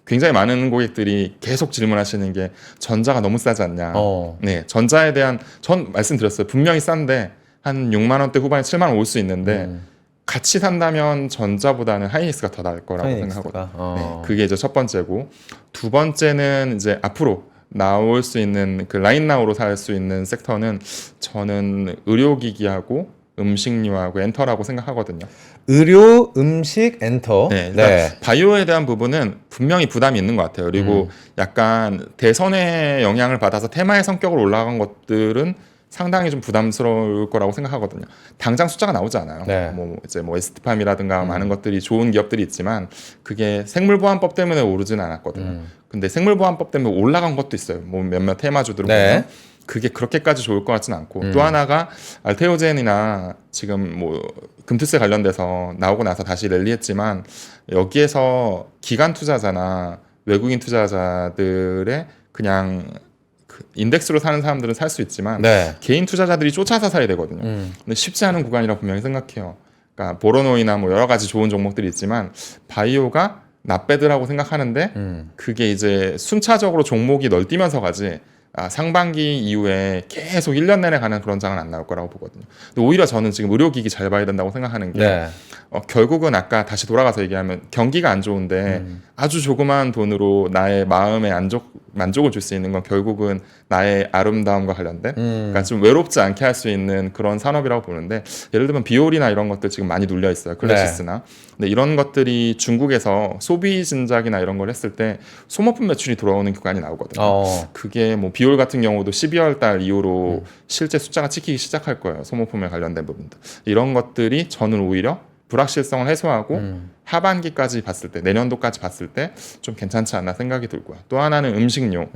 굉장히 많은 고객들이 계속 질문하시는 게 전자가 너무 싸지 않냐. 네, 전자에 대한 전 말씀드렸어요. 분명히 싼데 한 6만 원대 후반에 7만 원 올 수 있는데 같이 산다면 전자보다는 하이닉스가 더 나을 거라고 생각하거든요. 네, 그게 이제 첫 번째고 두 번째는 이제 앞으로 나올 수 있는 그 라인나우로 살 수 있는 섹터는 저는 의료기기하고 음식료하고 엔터라고 생각하거든요. 의료, 음식, 엔터. 네, 그러니까 바이오에 대한 부분은 분명히 부담이 있는 것 같아요. 그리고 약간 대선의 영향을 받아서 테마의 성격으로 올라간 것들은 상당히 좀 부담스러울 거라고 생각하거든요. 당장 숫자가 나오지 않아요. 네. 뭐 이제 뭐 에스티팜이라든가 많은 것들이 좋은 기업들이 있지만 그게 생물보안법 때문에 오르지는 않았거든요. 근데 생물보안법 때문에 올라간 것도 있어요. 뭐 몇몇 테마주들은 보면 그게 그렇게까지 좋을 것 같지는 않고 또 하나가 알테오젠이나 지금 뭐 금투세 관련돼서 나오고 나서 다시 랠리했지만 여기에서 기관 투자자나 외국인 투자자들의 그냥 인덱스로 사는 사람들은 살 수 있지만 개인 투자자들이 쫓아서 사야 되거든요. 근데 쉽지 않은 구간이라고 분명히 생각해요. 그러니까 보로노이나 뭐 여러 가지 좋은 종목들이 있지만 바이오가 낫배드라고 생각하는데 그게 이제 순차적으로 종목이 널뛰면서 가지 상반기 이후에 계속 1년 내내 가는 그런 장은 안 나올 거라고 보거든요. 근데 오히려 저는 지금 의료기기 잘 봐야 된다고 생각하는 게 결국은 아까 다시 돌아가서 얘기하면 경기가 안 좋은데 아주 조그마한 돈으로 나의 마음의 만족을 줄 수 있는 건 결국은 나의 아름다움과 관련된 그러니까 좀 외롭지 않게 할 수 있는 그런 산업이라고 보는데 예를 들면 비올이나 이런 것들 지금 많이 눌려 있어요. 클래시스나. 근데 이런 것들이 중국에서 소비 진작이나 이런 걸 했을 때 소모품 매출이 들어오는 구간이 나오거든요. 그게 뭐 비올 같은 경우도 12월 달 이후로 실제 숫자가 찍히기 시작할 거예요. 소모품에 관련된 부분들. 이런 것들이 저는 오히려 불확실성을 해소하고 하반기까지 봤을 때 내년도까지 봤을 때 좀 괜찮지 않나 생각이 들고요. 또 하나는 음식료.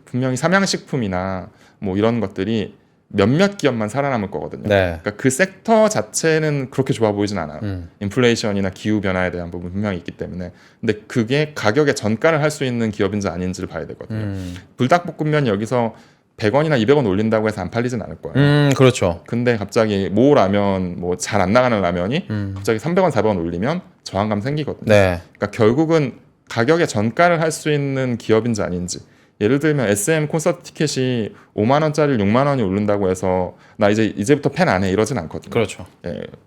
분명히 삼양식품이나 뭐 이런 것들이 몇몇 기업만 살아남을 거거든요. 그러니까 그 섹터 자체는 그렇게 좋아 보이진 않아요. 인플레이션이나 기후 변화에 대한 부분 분명히 있기 때문에. 근데 그게 가격에 전가를 할 수 있는 기업인지 아닌지를 봐야 되거든요. 불닭볶음면 여기서 100원이나 200원 올린다고 해서 안 팔리진 않을 거예요. 그렇죠. 근데 갑자기 모 라면 뭐 잘 안 나가는 라면이 갑자기 300원, 400원 올리면 저항감 생기거든요. 그러니까 결국은 가격에 전가를 할 수 있는 기업인지 아닌지. 예를 들면 SM 콘서트 티켓이 5만 원짜리 6만 원이 오른다고 해서 나 이제부터 팬 안 해 이러진 않거든요. 그렇죠.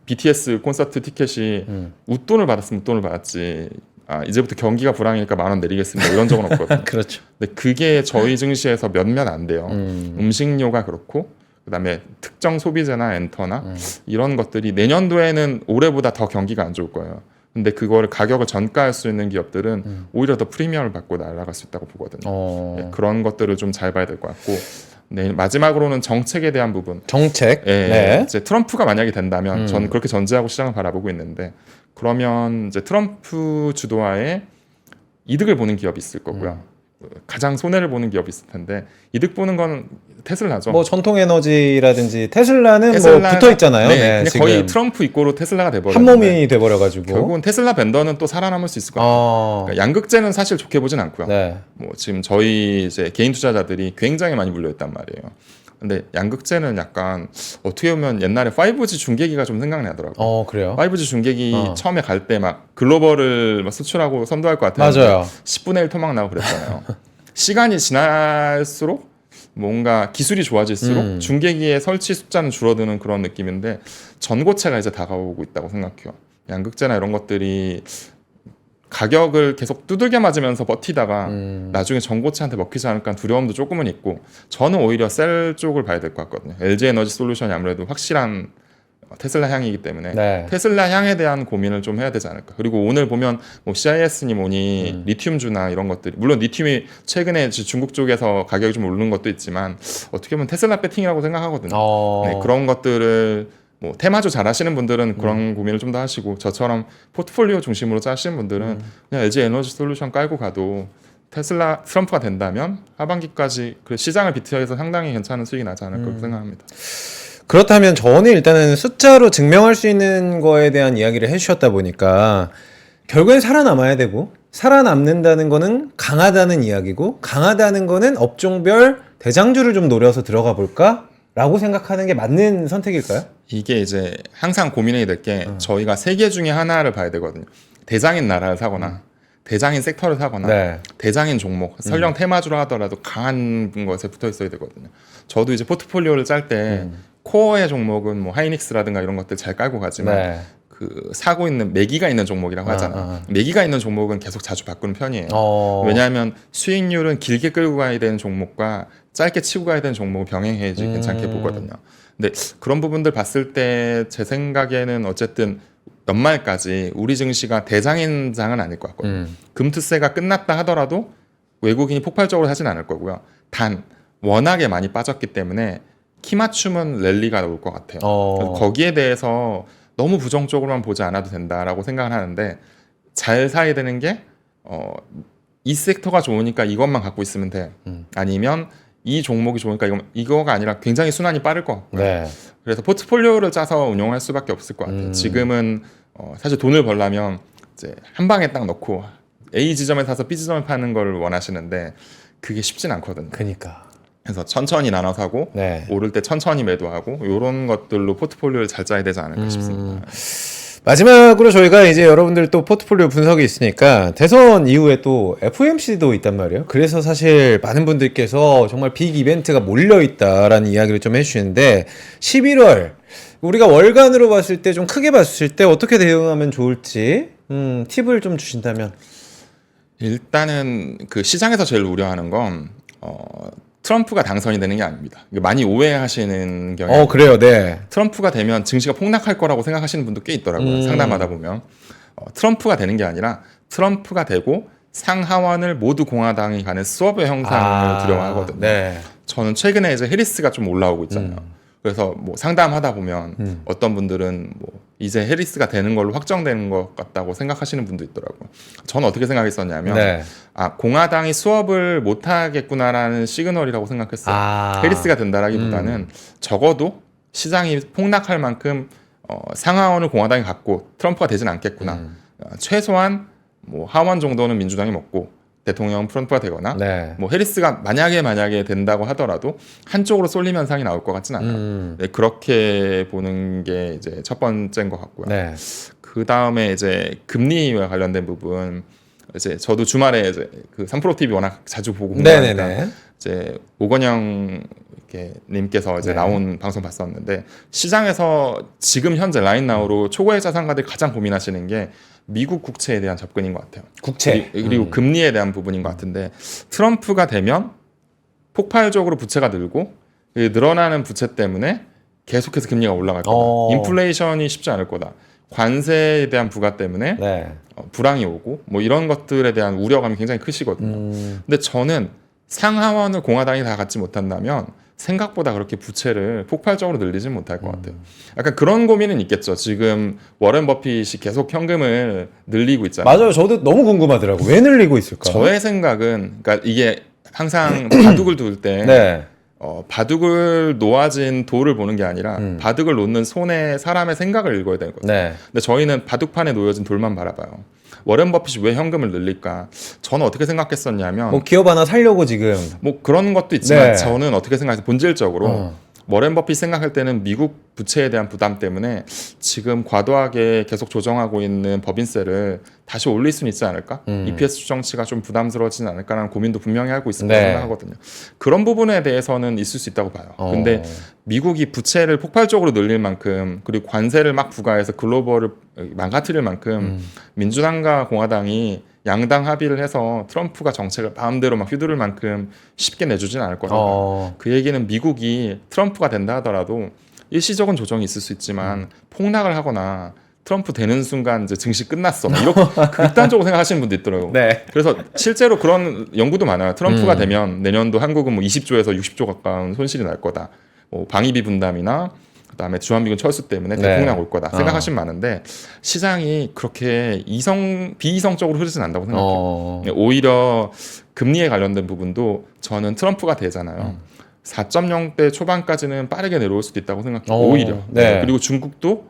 BTS 콘서트 티켓이 웃돈을 받았으면 웃돈을 받았지. 이제부터 경기가 불황이니까 10,000원 내리겠습니다. 이런 적은 없거든요. 그렇죠. 근데 그게 저희 증시에서 몇몇 안 돼요. 음식료가 그렇고 그다음에 특정 소비재나 엔터나 이런 것들이 내년도에는 올해보다 더 경기가 안 좋을 거예요. 근데 그거를 가격을 전가할 수 있는 기업들은 오히려 더 프리미엄을 받고 날아갈 수 있다고 보거든요. 그런 것들을 좀 잘 봐야 될 것 같고 마지막으로는 정책에 대한 부분. 정책. 이제 트럼프가 만약에 된다면 저는 그렇게 전제하고 시장을 바라보고 있는데 그러면 이제 트럼프 주도하에 이득을 보는 기업이 있을 거고요. 가장 손해를 보는 기업이 있을 텐데 이득 보는 건 테슬라죠. 뭐 전통 에너지라든지 테슬라는 뭐 붙어 있잖아요. 근데 지금 거의 트럼프 이꼬로 테슬라가 돼버렸는데 한 몸이 돼버려가지고 결국은 테슬라 벤더는 또 살아남을 수 있을 것 같아요. 그러니까 양극재는 사실 좋게 보진 않고요. 뭐 지금 저희 이제 개인 투자자들이 굉장히 많이 물려있단 말이에요. 근데 양극재는 약간 어떻게 보면 옛날에 5G 중계기가 좀 생각나더라고요. 그래요? 5G 중계기 처음에 갈 때 막 글로벌을 막 수출하고 선도할 것 같아요. 맞아요. 10분의 1 토막 나고 그랬잖아요. 시간이 지날수록 뭔가 기술이 좋아질수록 중계기의 설치 숫자는 줄어드는 그런 느낌인데 전고체가 이제 다가오고 있다고 생각해요. 양극재나 이런 것들이 가격을 계속 두들겨 맞으면서 버티다가 나중에 전고체한테 먹히지 않을까 두려움도 조금은 있고 저는 오히려 셀 쪽을 봐야 될 것 같거든요. LG 에너지 솔루션이 아무래도 확실한 테슬라 향이기 때문에 네. 테슬라 향에 대한 고민을 좀 해야 되지 않을까. 그리고 오늘 보면 뭐 CIS니 뭐니 리튬주나 이런 것들이 물론 리튬이 최근에 중국 쪽에서 가격이 좀 오르는 것도 있지만 어떻게 보면 테슬라 배팅이라고 생각하거든요. 네, 그런 것들을 뭐 테마주 잘 하시는 분들은 그런 고민을 좀 더 하시고 저처럼 포트폴리오 중심으로 짜시는 분들은 그냥 LG 에너지 솔루션 깔고 가도 테슬라 트럼프가 된다면 하반기까지 그 시장을 비트해서 상당히 괜찮은 수익이 나지 않을까 생각합니다. 그렇다면 저는 일단은 숫자로 증명할 수 있는 거에 대한 이야기를 해주셨다 보니까 결국엔 살아남아야 되고 살아남는다는 거는 강하다는 이야기고 강하다는 거는 업종별 대장주를 좀 노려서 들어가 볼까? 라고 생각하는 게 맞는 선택일까요? 이게 이제 항상 고민이 될 게 저희가 세 개 중에 하나를 봐야 되거든요. 대장인 나라를 사거나 대장인 섹터를 사거나 네. 대장인 종목, 설령 테마주로 하더라도 강한 것에 붙어 있어야 되거든요. 저도 이제 포트폴리오를 짤 때 코어의 종목은 뭐 하이닉스라든가 이런 것들 잘 깔고 가지만 네. 그 사고 있는 매기가 있는 종목이라고 하잖아요. 매기가 있는 종목은 계속 자주 바꾸는 편이에요. 왜냐하면 수익률은 길게 끌고 가야 되는 종목과 짧게 치고 가야 되는 종목을 병행해야지 괜찮게 보거든요. 근데 그런 부분들 봤을 때 제 생각에는 어쨌든 연말까지 우리 증시가 대장인장은 아닐 것 같거든요. 금투세가 끝났다 하더라도 외국인이 폭발적으로 하진 않을 거고요. 단 워낙에 많이 빠졌기 때문에 키 맞춤은 랠리가 올 것 같아요. 그래서 거기에 대해서 너무 부정적으로만 보지 않아도 된다라고 생각을 하는데 잘 사야 되는 게 이 섹터가 좋으니까 이것만 갖고 있으면 돼. 아니면 이 종목이 좋으니까 이거가 아니라 굉장히 순환이 빠를 것 같고요. 네. 그래서 포트폴리오를 짜서 운용할 수밖에 없을 것 같아요. 지금은 사실 돈을 벌려면 이제 한 방에 딱 넣고 A 지점에 사서 B 지점에 파는 걸 원하시는데 그게 쉽진 않거든요. 그러니까. 그래서 천천히 나눠 사고 네. 오를 때 천천히 매도하고 이런 것들로 포트폴리오를 잘 짜야 되지 않을까 싶습니다. 마지막으로 저희가 이제 여러분들 또 포트폴리오 분석이 있으니까 대선 이후에 또 FOMC도 있단 말이에요. 그래서 사실 많은 분들께서 정말 빅 이벤트가 몰려있다라는 이야기를 좀 해주시는데 11월 우리가 월간으로 봤을 때 좀 크게 봤을 때 어떻게 대응하면 좋을지 팁을 좀 주신다면. 일단은 그 시장에서 제일 우려하는 건 트럼프가 당선이 되는 게 아닙니다. 많이 오해하시는 경향이 그래요. 네. 트럼프가 되면 증시가 폭락할 거라고 생각하시는 분도 꽤 있더라고요. 상담하다 보면 트럼프가 되는 게 아니라 트럼프가 되고 상하원을 모두 공화당이 가는 스워브 형상을 두려워하거든요. 네. 저는 최근에 이제 해리스가 좀 올라오고 있잖아요. 그래서 뭐 상담하다 보면 어떤 분들은 뭐 이제 해리스가 되는 걸로 확정되는 것 같다고 생각하시는 분도 있더라고요. 저는 어떻게 생각했었냐면 네. 공화당이 수업을 못 하겠구나라는 시그널이라고 생각했어요. 해리스가 된다라기보다는 적어도 시장이 폭락할 만큼 상하원을 공화당이 갖고 트럼프가 되진 않겠구나. 최소한 뭐 하원 정도는 민주당이 먹고 대통령 트럼프가 되거나 네. 뭐 해리스가 만약에 된다고 하더라도 한쪽으로 쏠림 현상이 나올 것 같진 않아요. 네, 그렇게 보는 게 이제 첫 번째인 것 같고요. 네. 그 다음에 이제 금리와 관련된 부분 이제 저도 주말에 이제 그 3프로 TV 워낙 자주 보고 네네네. 이제 오건영 님께서 이제 네. 나온 방송 봤었는데 시장에서 지금 현재 라인나우로 초고액 자산가들이 가장 고민하시는 게 미국 국채에 대한 접근인 것 같아요. 국채. 그리고 금리에 대한 부분인 것 같은데 트럼프가 되면 폭발적으로 부채가 늘고 늘어나는 부채 때문에 계속해서 금리가 올라갈 거다. 인플레이션이 쉽지 않을 거다. 관세에 대한 부가 때문에 네. 불황이 오고 뭐 이런 것들에 대한 우려감이 굉장히 크시거든요. 근데 저는 상하원을 공화당이 다 갖지 못한다면 생각보다 그렇게 부채를 폭발적으로 늘리진 못할 것 같아요. 약간 그런 고민은 있겠죠. 지금 워렌 버핏이 계속 현금을 늘리고 있잖아요. 맞아요. 저도 너무 궁금하더라고. 왜 늘리고 있을까? 저의 생각은 그러니까 이게 항상 바둑을 둘 때 네. 바둑을 놓아진 돌을 보는 게 아니라 바둑을 놓는 손에 사람의 생각을 읽어야 되는 거죠. 네. 근데 저희는 바둑판에 놓여진 돌만 바라봐요. 워렌 버핏이 왜 현금을 늘릴까? 저는 어떻게 생각했었냐면 뭐 기업 하나 살려고 지금. 뭐 그런 것도 있지만 네. 저는 어떻게 생각해서 본질적으로 워렌 버핏 생각할 때는 미국 부채에 대한 부담 때문에 지금 과도하게 계속 조정하고 있는 법인세를 다시 올릴 수는 있지 않을까? EPS 추정치가 좀 부담스러워지지 않을까라는 고민도 분명히 하고 있을 거라 네. 생각하거든요. 그런 부분에 대해서는 있을 수 있다고 봐요. 근데 미국이 부채를 폭발적으로 늘릴 만큼 그리고 관세를 막 부과해서 글로벌을 망가뜨릴 만큼 민주당과 공화당이 양당 합의를 해서 트럼프가 정책을 마음대로 막 휘두를 만큼 쉽게 내주진 않을 거다. 그 얘기는 미국이 트럼프가 된다 하더라도 일시적인 조정이 있을 수 있지만 폭락을 하거나 트럼프 되는 순간 이제 증시 끝났어. 이렇게 극단적으로 생각하시는 분도 있더라고요. 네. 그래서 실제로 그런 연구도 많아요. 트럼프가 되면 내년도 한국은 뭐 20조에서 60조 가까운 손실이 날 거다. 뭐 방위비 분담이나 그다음에 주한미군 철수 때문에 대폭락 올 거다 생각하시면 많은데 시장이 그렇게 비이성적으로 흐르진 않다고 생각해요. 오히려 금리에 관련된 부분도 저는 트럼프가 되잖아요. 4.0대 초반까지는 빠르게 내려올 수도 있다고 생각해요. 오히려. 네. 그리고 중국도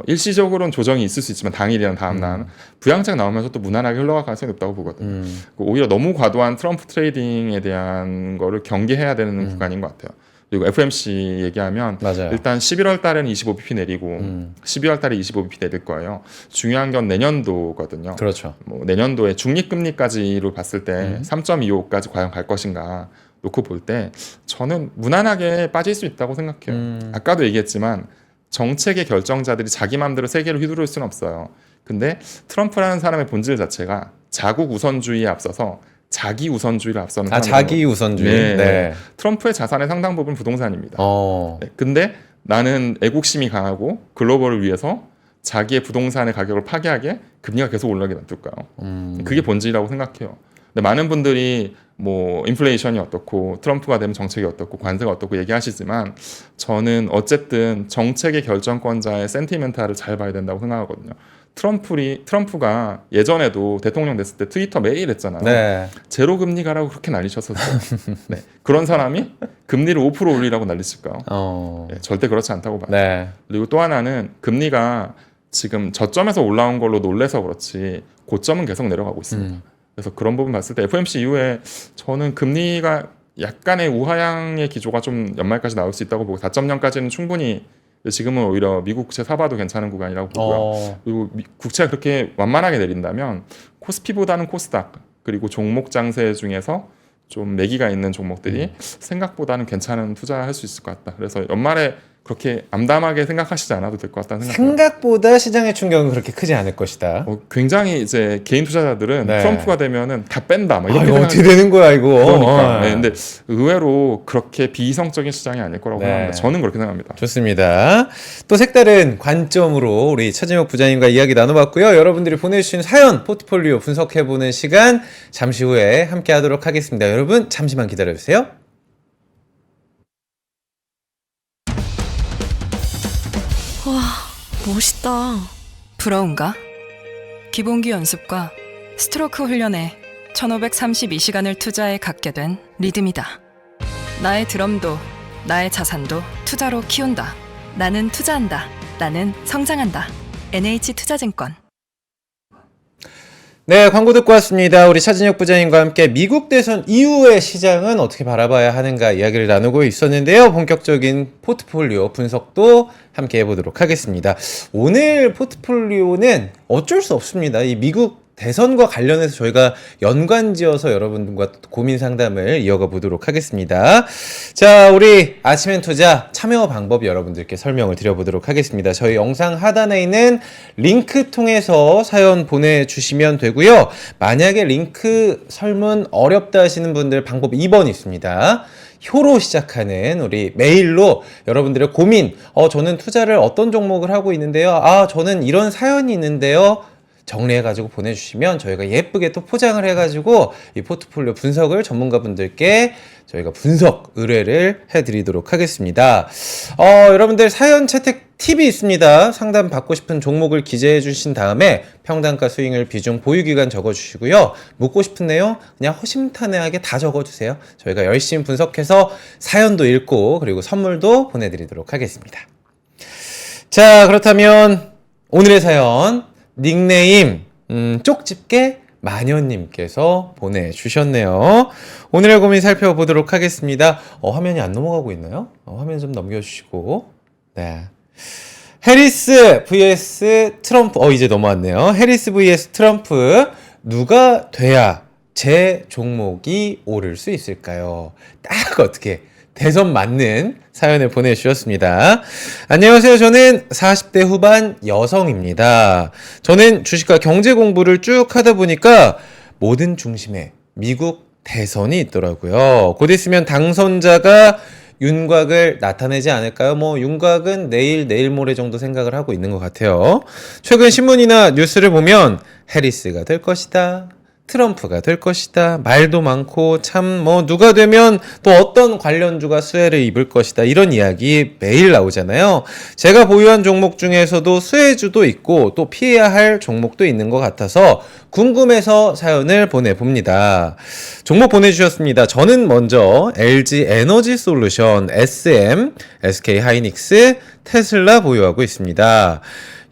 일시적으로는 조정이 있을 수 있지만 당일이나 다음날 부양책 나오면서 또 무난하게 흘러갈 가능성이 높다고 보거든요. 오히려 너무 과도한 트럼프 트레이딩에 대한 거를 경계해야 되는 구간인 것 같아요. 그리고 FOMC 얘기하면 맞아요. 일단 11월 달에는 25bp 내리고 12월 달에 25bp 내릴 거예요. 중요한 건 내년도거든요. 그렇죠. 뭐 내년도에 중립금리까지로 봤을 때 3.25까지 과연 갈 것인가 놓고 볼 때 저는 무난하게 빠질 수 있다고 생각해요. 아까도 얘기했지만 정책의 결정자들이 자기 마음대로 세계를 휘두를 수는 없어요. 근데 트럼프라는 사람의 본질 자체가 자국 우선주의에 앞서서 자기 우선주의를 앞서는 자기 우선주의. 네. 네. 트럼프의 자산의 상당 부분 부동산입니다. 어. 네. 근데 나는 애국심이 강하고 글로벌을 위해서 자기의 부동산의 가격을 파괴하게 금리가 계속 올라가게 놔둘까요? 그게 본질이라고 생각해요. 근데 많은 분들이 뭐 인플레이션이 어떻고 트럼프가 되면 정책이 어떻고 관세가 어떻고 얘기하시지만 저는 어쨌든 정책의 결정권자의 센티멘탈을 잘 봐야 된다고 생각하거든요. 트럼프가 예전에도 대통령 됐을 때 트위터 매일 했잖아요. 네. 제로 금리 가라고 그렇게 난리쳤었어요. 네. 그런 사람이 금리를 5% 올리라고 난리칠까요? 네, 절대 그렇지 않다고 봐요. 네. 그리고 또 하나는 금리가 지금 저점에서 올라온 걸로 놀래서 그렇지 고점은 계속 내려가고 있습니다. 그래서 그런 부분 봤을 때 FOMC 이후에 저는 금리가 약간의 우하향의 기조가 좀 연말까지 나올 수 있다고 보고 4.0까지는 충분히 지금은 오히려 미국 국채 사봐도 괜찮은 구간이라고 보고요. 그리고 국채가 그렇게 완만하게 내린다면 코스피보다는 코스닥 그리고 종목 장세 중에서 좀 매기가 있는 종목들이 생각보다는 괜찮은 투자할 수 있을 것 같다. 그래서 연말에 그렇게 암담하게 생각하시지 않아도 될 것 같다는 생각이 생각보다 시장의 충격은 그렇게 크지 않을 것이다. 굉장히 이제 개인 투자자들은 네. 트럼프가 되면은 다 뺀다. 막 이렇게 이거 생각하는데 어떻게 되는 거야 이거. 그러니까. 네, 근데 의외로 그렇게 비이성적인 시장이 아닐 거라고 네. 생각합니다. 저는 그렇게 생각합니다. 좋습니다. 또 색다른 관점으로 우리 차진혁 부장님과 이야기 나눠봤고요. 여러분들이 보내주신 사연 포트폴리오 분석해보는 시간 잠시 후에 함께 하도록 하겠습니다. 여러분 잠시만 기다려주세요. 와, 멋있다. 부러운가? 기본기 연습과 스트로크 훈련에 1532시간을 투자해 갖게 된 리듬이다. 나의 드럼도 나의 자산도 투자로 키운다. 나는 투자한다. 나는 성장한다. NH투자증권. 네, 광고 듣고 왔습니다. 우리 차진혁 부장님과 함께 미국 대선 이후의 시장은 어떻게 바라봐야 하는가 이야기를 나누고 있었는데요. 본격적인 포트폴리오 분석도 함께 해보도록 하겠습니다. 오늘 포트폴리오는 어쩔 수 없습니다. 이 미국 대선과 관련해서 저희가 연관지어서 여러분들과 고민 상담을 이어가 보도록 하겠습니다. 자, 우리 아침엔 투자 참여 방법 여러분들께 설명을 드려보도록 하겠습니다. 저희 영상 하단에 있는 링크 통해서 사연 보내주시면 되고요. 만약에 링크 설문 어렵다 하시는 분들 방법 2번 있습니다. 효로 시작하는 우리 메일로 여러분들의 고민, 저는 투자를 어떤 종목을 하고 있는데요. 저는 이런 사연이 있는데요. 정리해가지고 보내주시면 저희가 예쁘게 또 포장을 해가지고 이 포트폴리오 분석을 전문가분들께 저희가 분석 의뢰를 해드리도록 하겠습니다. 여러분들 사연 채택 팁이 있습니다. 상담 받고 싶은 종목을 기재해 주신 다음에 평단가 수익률 비중 보유기간 적어주시고요. 묻고 싶은 내용 그냥 허심탄회하게 다 적어주세요. 저희가 열심히 분석해서 사연도 읽고 그리고 선물도 보내드리도록 하겠습니다. 자, 그렇다면 오늘의 사연 닉네임 쪽집게 마녀님께서 보내주셨네요. 오늘의 고민 살펴보도록 하겠습니다. 화면이 안 넘어가고 있나요? 화면 좀 넘겨주시고. 네. 해리스 vs 트럼프. 이제 넘어왔네요. 해리스 vs 트럼프. 누가 돼야 제 종목이 오를 수 있을까요? 딱 어떻게 대선 맞는 사연을 보내주셨습니다. 안녕하세요. 저는 40대 후반 여성입니다. 저는 주식과 경제 공부를 쭉 하다 보니까 모든 중심에 미국 대선이 있더라고요. 곧 있으면 당선자가 윤곽을 나타내지 않을까요? 뭐 윤곽은 내일 모레 정도 생각을 하고 있는 것 같아요. 최근 신문이나 뉴스를 보면 해리스가 될 것이다, 트럼프가 될 것이다, 말도 많고 참 뭐 누가 되면 또 어떤 관련주가 수혜를 입을 것이다, 이런 이야기 매일 나오잖아요. 제가 보유한 종목 중에서도 수혜주도 있고 또 피해야 할 종목도 있는 것 같아서 궁금해서 사연을 보내봅니다. 종목 보내주셨습니다. 저는 먼저 LG 에너지 솔루션, SM, SK 하이닉스, 테슬라 보유하고 있습니다.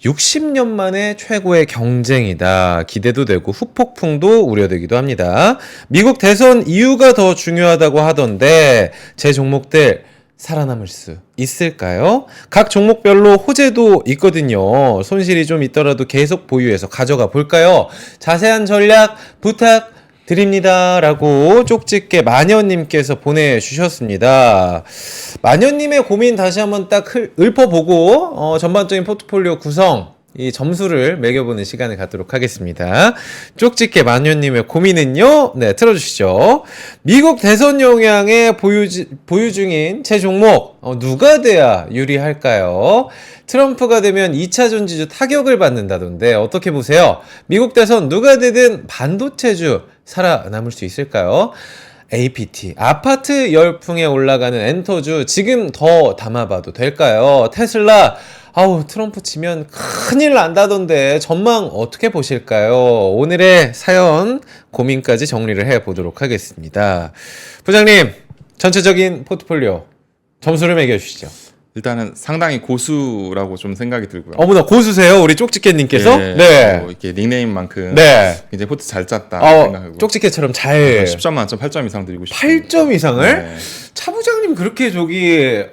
60년 만에 최고의 경쟁이다. 기대도 되고 후폭풍도 우려되기도 합니다. 미국 대선 이유가 더 중요하다고 하던데 제 종목들 살아남을 수 있을까요? 각 종목별로 호재도 있거든요. 손실이 좀 있더라도 계속 보유해서 가져가 볼까요? 자세한 전략 부탁드립니다. 라고 쪽집게 마녀님께서 보내주셨습니다. 마녀님의 고민 다시 한번 딱 읊어보고 전반적인 포트폴리오 구성, 이 점수를 매겨보는 시간을 갖도록 하겠습니다. 쪽집게 마녀님의 고민은요, 네, 틀어주시죠. 미국 대선 영향에 보유 중인 제 종목, 누가 돼야 유리할까요? 트럼프가 되면 2차 전지주 타격을 받는다던데 어떻게 보세요? 미국 대선 누가 되든 반도체주 살아남을 수 있을까요? APT, 아파트 열풍에 올라가는 엔터주 지금 더 담아봐도 될까요? 테슬라, 아우 트럼프 치면 큰일 난다던데 전망 어떻게 보실까요? 오늘의 사연 고민까지 정리를 해보도록 하겠습니다. 부장님, 전체적인 포트폴리오 점수를 매겨주시죠. 일단은 상당히 고수라고 좀 생각이 들고요. 어머나, 고수세요, 우리 쪽집게님께서? 네. 네. 이렇게 닉네임만큼 네. 굉장히 포트 잘 짰다 생각하고. 쪽집게처럼 잘 10점 만점 8점 이상 드리고 싶습니다. 8점 이상을? 네. 차 부장님 그렇게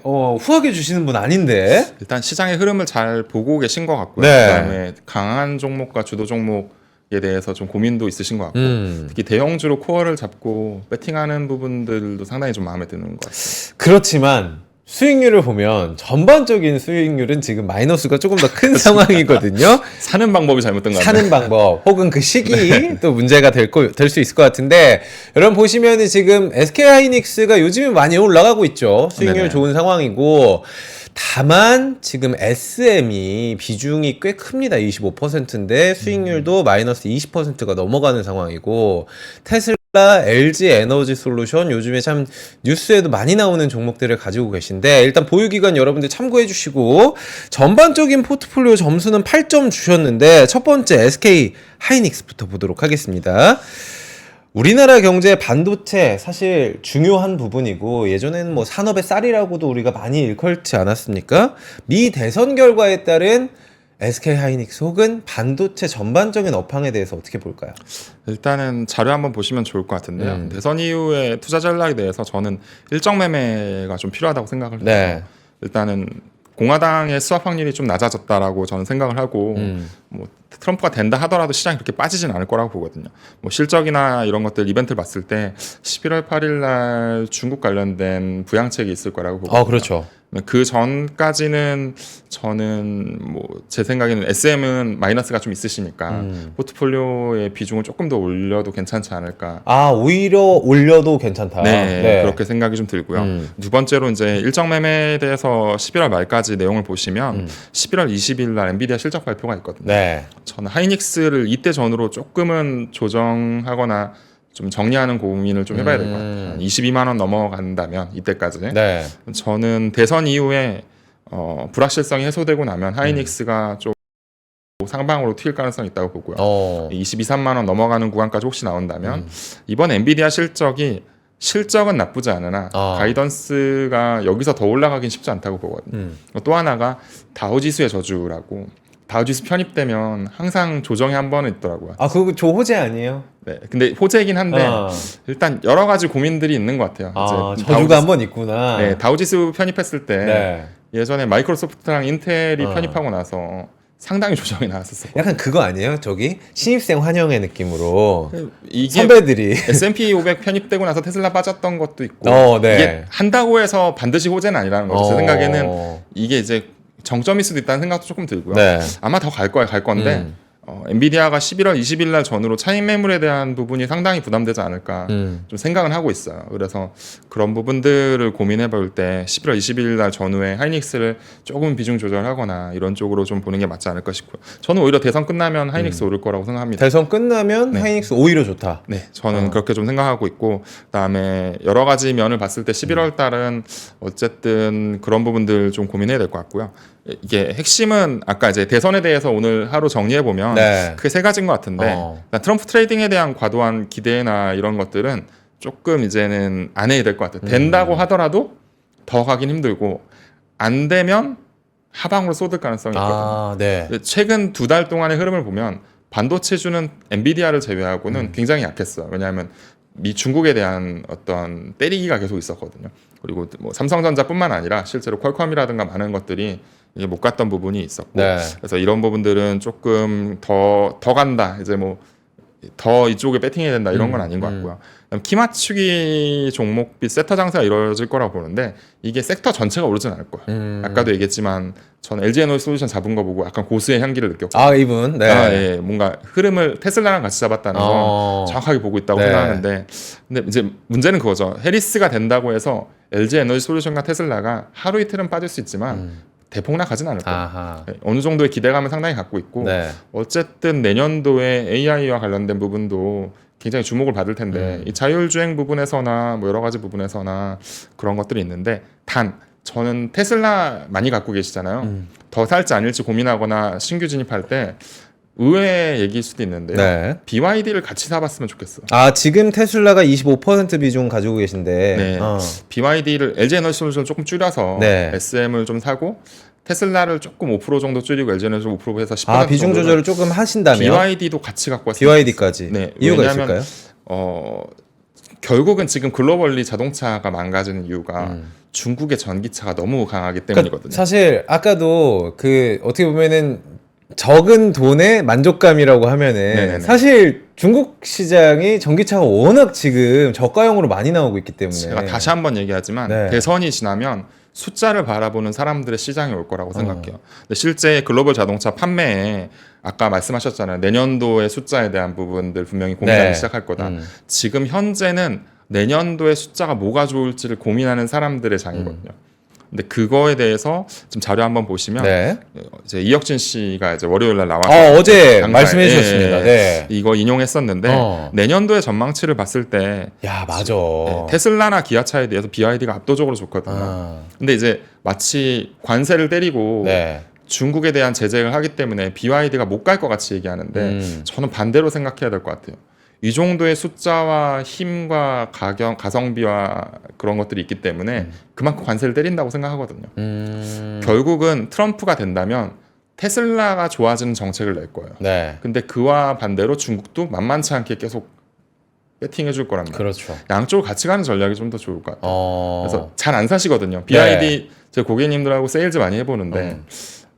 후하게 주시는 분 아닌데? 일단 시장의 흐름을 잘 보고 계신 것 같고요. 네. 그다음에 강한 종목과 주도 종목에 대해서 좀 고민도 있으신 것 같고, 특히 대형주로 코어를 잡고 배팅하는 부분들도 상당히 좀 마음에 드는 것 같아요. 그렇지만 수익률을 보면 전반적인 수익률은 지금 마이너스가 조금 더 큰 상황이거든요. 사는 방법이 잘못된 것 같아요. 사는 방법 혹은 그 시기 또 문제가 될 수 있을 것 같은데, 여러분 보시면 지금 SK 하이닉스가 요즘에 많이 올라가고 있죠. 수익률 네네. 좋은 상황이고, 다만 지금 SM이 비중이 꽤 큽니다. 25%인데 수익률도 마이너스 20%가 넘어가는 상황이고, 테슬라, LG 에너지 솔루션 요즘에 참 뉴스에도 많이 나오는 종목들을 가지고 계신데, 일단 보유기간 여러분들 참고해 주시고, 전반적인 포트폴리오 점수는 8점 주셨는데 첫 번째 SK 하이닉스부터 보도록 하겠습니다. 우리나라 경제 반도체 사실 중요한 부분이고, 예전에는 뭐 산업의 쌀이라고도 우리가 많이 일컬지 않았습니까? 미 대선 결과에 따른 SK 하이닉스 혹은 반도체 전반적인 업황에 대해서 어떻게 볼까요? 일단은 자료 한번 보시면 좋을 것 같은데요. 대선 이후에 투자 전략에 대해서 저는 일정 매매가 좀 필요하다고 생각을 해요. 네. 일단은 공화당의 수합 확률이 좀 낮아졌다라고 저는 생각을 하고, 뭐 트럼프가 된다 하더라도 시장이 그렇게 빠지진 않을 거라고 보거든요. 뭐 실적이나 이런 것들 이벤트를 봤을 때 11월 8일 날 중국 관련된 부양책이 있을 거라고 보거든요. 그렇죠. 그 전까지는 저는 뭐 제 생각에는 SM은 마이너스가 좀 있으시니까 포트폴리오의 비중을 조금 더 올려도 괜찮지 않을까. 오히려 올려도 괜찮다. 네, 그렇게 생각이 좀 들고요. 두 번째로 이제 일정 매매에 대해서 11월 말까지 내용을 보시면 11월 20일 날 엔비디아 실적 발표가 있거든요. 네. 저는 하이닉스를 이때 전후로 조금은 조정하거나 좀 정리하는 고민을 좀 해봐야 될 것 같아요. 22만 원 넘어간다면 이때까지. 네. 저는 대선 이후에 불확실성이 해소되고 나면 하이닉스가 좀 상방으로 튈 가능성이 있다고 보고요. 22, 3만 원 넘어가는 구간까지 혹시 나온다면 이번 엔비디아 실적은 나쁘지 않으나 가이던스가 여기서 더 올라가긴 쉽지 않다고 보거든요. 또 하나가 다우지수의 저주라고, 다우지수 편입되면 항상 조정이 한 번은 있더라고요. 그거 조호재 아니에요? 네, 근데 호재이긴 한데 일단 여러 가지 고민들이 있는 것 같아요. 이제 저주가 한 번 있구나. 네, 다우지수 편입했을 때 네. 예전에 마이크로소프트랑 인텔이 편입하고 나서 상당히 조정이 나왔었어요. 약간 그거 아니에요? 저기 신입생 환영회 느낌으로 이게 선배들이 S&P 500 편입되고 나서 테슬라 빠졌던 것도 있고 네. 이게 한다고 해서 반드시 호재는 아니라는 거죠. 제 생각에는 이게 이제 정점일 수도 있다는 생각도 조금 들고요. 네. 아마 더 갈 거예요. 갈 건데 엔비디아가 11월 20일 날 전후로 차익 매물에 대한 부분이 상당히 부담되지 않을까 좀 생각은 하고 있어요. 그래서 그런 부분들을 고민해 볼 때 11월 20일 날 전후에 하이닉스를 조금 비중 조절하거나 이런 쪽으로 좀 보는 게 맞지 않을까 싶고요. 저는 오히려 대선 끝나면 하이닉스 오를 거라고 생각합니다. 대선 끝나면 네. 하이닉스 오히려 좋다. 네, 저는 그렇게 좀 생각하고 있고 그다음에 여러 가지 면을 봤을 때 11월 달은 어쨌든 그런 부분들 좀 고민해야 될 것 같고요. 이게 핵심은 아까 이제 대선에 대해서 오늘 하루 정리해 보면 네. 그게 세 가지인 것 같은데 일단 트럼프 트레이딩에 대한 과도한 기대나 이런 것들은 조금 이제는 안 해야 될 것 같아요. 된다고 하더라도 더 가긴 힘들고 안 되면 하방으로 쏟을 가능성이 있거든요. 네. 최근 2달 동안의 흐름을 보면 반도체주는 엔비디아를 제외하고는 굉장히 약했어요. 왜냐하면 중국에 대한 어떤 때리기가 계속 있었거든요. 그리고 뭐 삼성전자뿐만 아니라 실제로 퀄컴이라든가 많은 것들이 이게 못 갔던 부분이 있었고 네. 그래서 이런 부분들은 조금 더 간다. 이제 뭐 더 이쪽에 배팅해야 된다 이런 건 아닌 것 같고요. 키 맞추기 종목비 섹터 장세가 이루어질 거라고 보는데 이게 섹터 전체가 오르진 않을 거예요. 아까도 얘기했지만 저는 LG 에너지 솔루션 잡은 거 보고 약간 고수의 향기를 느꼈고 이분 네. 예, 뭔가 흐름을 테슬라랑 같이 잡았다는 건 정확하게 보고 있다고 네. 생각하는데 근데 이제 문제는 그거죠. 해리스가 된다고 해서 LG 에너지 솔루션과 테슬라가 하루 이틀은 빠질 수 있지만 대폭락하진 않을 거예요. 아하. 어느 정도의 기대감을 상당히 갖고 있고 네. 어쨌든 내년도에 AI와 관련된 부분도 굉장히 주목을 받을 텐데 이 자율주행 부분에서나 뭐 여러 가지 부분에서나 그런 것들이 있는데 단 저는 테슬라 많이 갖고 계시잖아요. 더 살지 아닐지 고민하거나 신규 진입할 때 의외의 얘기일 수도 있는데요. 네. BYD를 같이 사봤으면 좋겠어. 지금 테슬라가 25% 비중 가지고 계신데 네. BYD를 LG 에너지 솔루션을 조금 줄여서 네. SM을 좀 사고 테슬라를 조금 5% 정도 줄이고 LG 에너지 5% 해서 10% 비중 정도를 조절을 조금 하신다면 BYD도 같이 갖고 왔어요. BYD까지 네. 이유가 왜냐하면, 있을까요? 결국은 지금 글로벌리 자동차가 망가지는 이유가 중국의 전기차가 너무 강하기 때문이거든요. 그러니까 사실 아까도 그 어떻게 보면은 적은 돈의 만족감이라고 하면은 네네네. 사실 중국 시장이 전기차가 워낙 지금 저가형으로 많이 나오고 있기 때문에 제가 다시 한번 얘기하지만 네. 대선이 지나면 숫자를 바라보는 사람들의 시장이 올 거라고 생각해요. 근데 실제 글로벌 자동차 판매에 아까 말씀하셨잖아요. 내년도의 숫자에 대한 부분들 분명히 고민하기 네. 시작할 거다. 지금 현재는 내년도의 숫자가 뭐가 좋을지를 고민하는 사람들의 장이거든요. 근데 그거에 대해서 지금 자료 한번 보시면 네. 이제 이혁진 씨가 이제 월요일 날 나와서 어제 강사에, 말씀해 주셨습니다. 네. 이거 인용했었는데 내년도의 전망치를 봤을 때 맞아. 테슬라나 기아차에 대해서 BYD가 압도적으로 좋거든요. 근데 이제 마치 관세를 때리고 네. 중국에 대한 제재를 하기 때문에 BYD가 못 갈 것 같이 얘기하는데 저는 반대로 생각해야 될 것 같아요. 이 정도의 숫자와 힘과 가성비와 그런 것들이 있기 때문에 그만큼 관세를 때린다고 생각하거든요. 결국은 트럼프가 된다면 테슬라가 좋아지는 정책을 낼 거예요. 네. 근데 그와 반대로 중국도 만만치 않게 계속 배팅해 줄 거란 말이에요. 그렇죠. 양쪽을 같이 가는 전략이 좀 더 좋을 것 같아요. 그래서 잘 안 사시거든요. BYD 제 고객님들하고 세일즈 많이 해보는데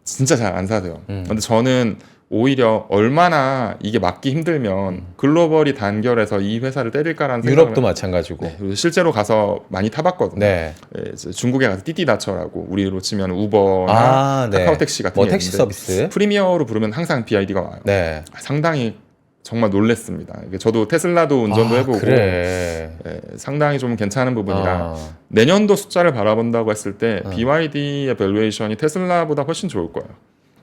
진짜 잘 안 사세요. 근데 저는 오히려 얼마나 이게 막기 힘들면 글로벌이 단결해서 이 회사를 때릴까라는 유럽도 생각을 마찬가지고. 네, 그리고 실제로 가서 많이 타봤거든요. 네. 이제 중국에 가서 띠띠다처라고 우리로 치면 우버나 네. 카카오택시 같은 뭐 게 택시 있는데 서비스. 프리미어로 부르면 항상 BYD가 와요. 네. 상당히 정말 놀랬습니다. 이게 저도 테슬라도 운전도 해보고 그래. 상당히 좀 괜찮은 부분이라 내년도 숫자를 바라본다고 했을 때 BYD의 밸류에이션이 테슬라보다 훨씬 좋을 거예요.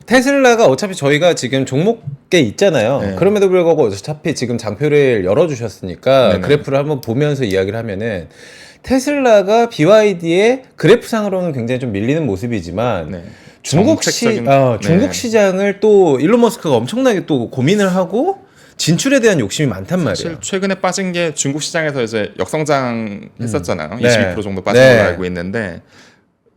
테슬라가 어차피 저희가 지금 종목에 있잖아요. 네. 그럼에도 불구하고 어차피 지금 장표를 열어주셨으니까 네네. 그래프를 한번 보면서 이야기를 하면은 테슬라가 BYD의 그래프상으로는 굉장히 좀 밀리는 모습이지만 네. 중국 네. 시장을 또 일론 머스크가 엄청나게 또 고민을 하고 진출에 대한 욕심이 많단 말이에요. 사실 최근에 빠진 게 중국 시장에서 이제 역성장 했었잖아요. 네. 22% 정도 빠진 네. 걸로 알고 있는데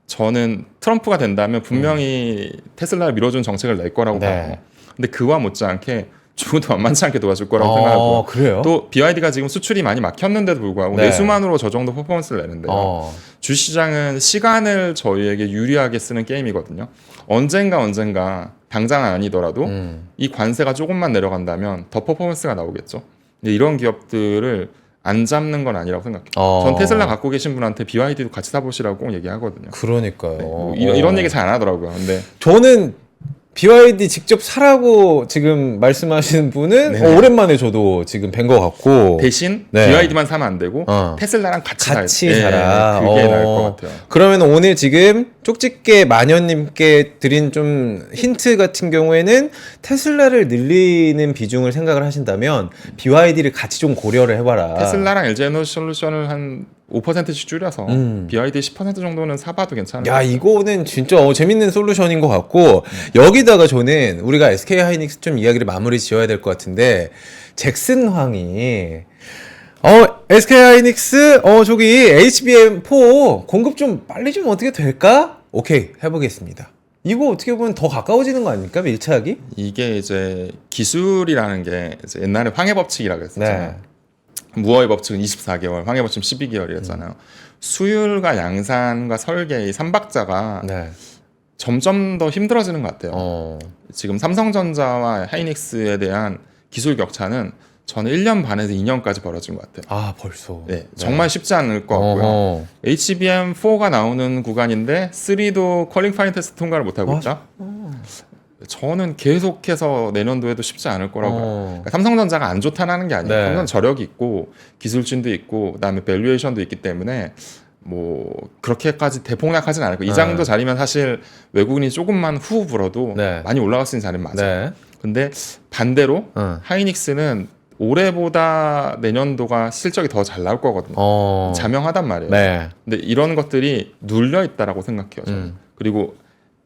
저는 트럼프가 된다면 분명히 테슬라를 밀어준 정책을 낼 거라고 네. 봐요. 근데 그와 못지않게 중국도 만만치 않게 도와줄 거라고 생각하고 그래요? 또 BYD가 지금 수출이 많이 막혔는데도 불구하고 네. 내수만으로 저 정도 퍼포먼스를 내는데요. 주시장은 시간을 저희에게 유리하게 쓰는 게임이거든요. 언젠가 당장은 아니더라도 이 관세가 조금만 내려간다면 더 퍼포먼스가 나오겠죠. 근데 이런 기업들을 안 잡는 건 아니라고 생각해요. 전 테슬라 갖고 계신 분한테 BYD도 같이 사보시라고 꼭 얘기하거든요. 그러니까요. 네, 뭐 이런 얘기 잘 안 하더라고요. 근데 저는 BYD 직접 사라고 지금 말씀하시는 분은 네. 오랜만에 저도 지금 뵌 것 같고 대신 네. BYD만 사면 안 되고 테슬라랑 같이 사라. 그게 나을 것 같아요. 그러면 오늘 지금 쪽집게 마녀님께 드린 좀 힌트 같은 경우에는 테슬라를 늘리는 비중을 생각을 하신다면 BYD를 같이 좀 고려를 해봐라. 테슬라랑 LG에너지솔루션을 한 5%씩 줄여서 BYD 10% 정도는 사봐도 괜찮은 것 야, 같아요. 이거는 진짜 재밌는 솔루션인 것 같고 여기다가 저는 우리가 SK 하이닉스 좀 이야기를 마무리 지어야 될 것 같은데 잭슨 황이 SK 하이닉스 저기 HBM4 공급 좀 빨리 좀 어떻게 될까? 오케이, 해보겠습니다. 이거 어떻게 보면 더 가까워지는 거 아닙니까? 밀착이? 이게 이제 기술이라는 게 이제 옛날에 황해 법칙이라고 했었잖아요. 네. 무어의 법칙은 24개월, 황해 법칙은 12개월이었잖아요. 수율과 양산과 설계 이 3박자가 네. 점점 더 힘들어지는 것 같아요. 지금 삼성전자와 하이닉스에 대한 기술 격차는 저는 1년 반에서 2년까지 벌어진 것 같아요. 아, 벌써. 네, 정말 쉽지 않을 것 같고요. HBM4가 나오는 구간인데 3도 퀄리파잉 테스트 통과를 못하고 있다? 저는 계속해서 내년도에도 쉽지 않을 거라고 봐요. 그러니까 삼성전자가 안 좋다는 게 아니에요. 네. 삼성 저력이 있고 기술진도 있고 그다음에 밸류에이션도 있기 때문에 뭐 그렇게까지 대폭락하진 않을 거예요. 이 정도 자리면 사실 외국인이 조금만 후 불어도 네. 많이 올라갈 수 있는 자리는 맞아요. 네. 근데 반대로 하이닉스는 올해보다 내년도가 실적이 더 잘 나올 거거든요. 자명하단 말이에요. 네. 근데 이런 것들이 눌려 있다라고 생각해요. 저는. 그리고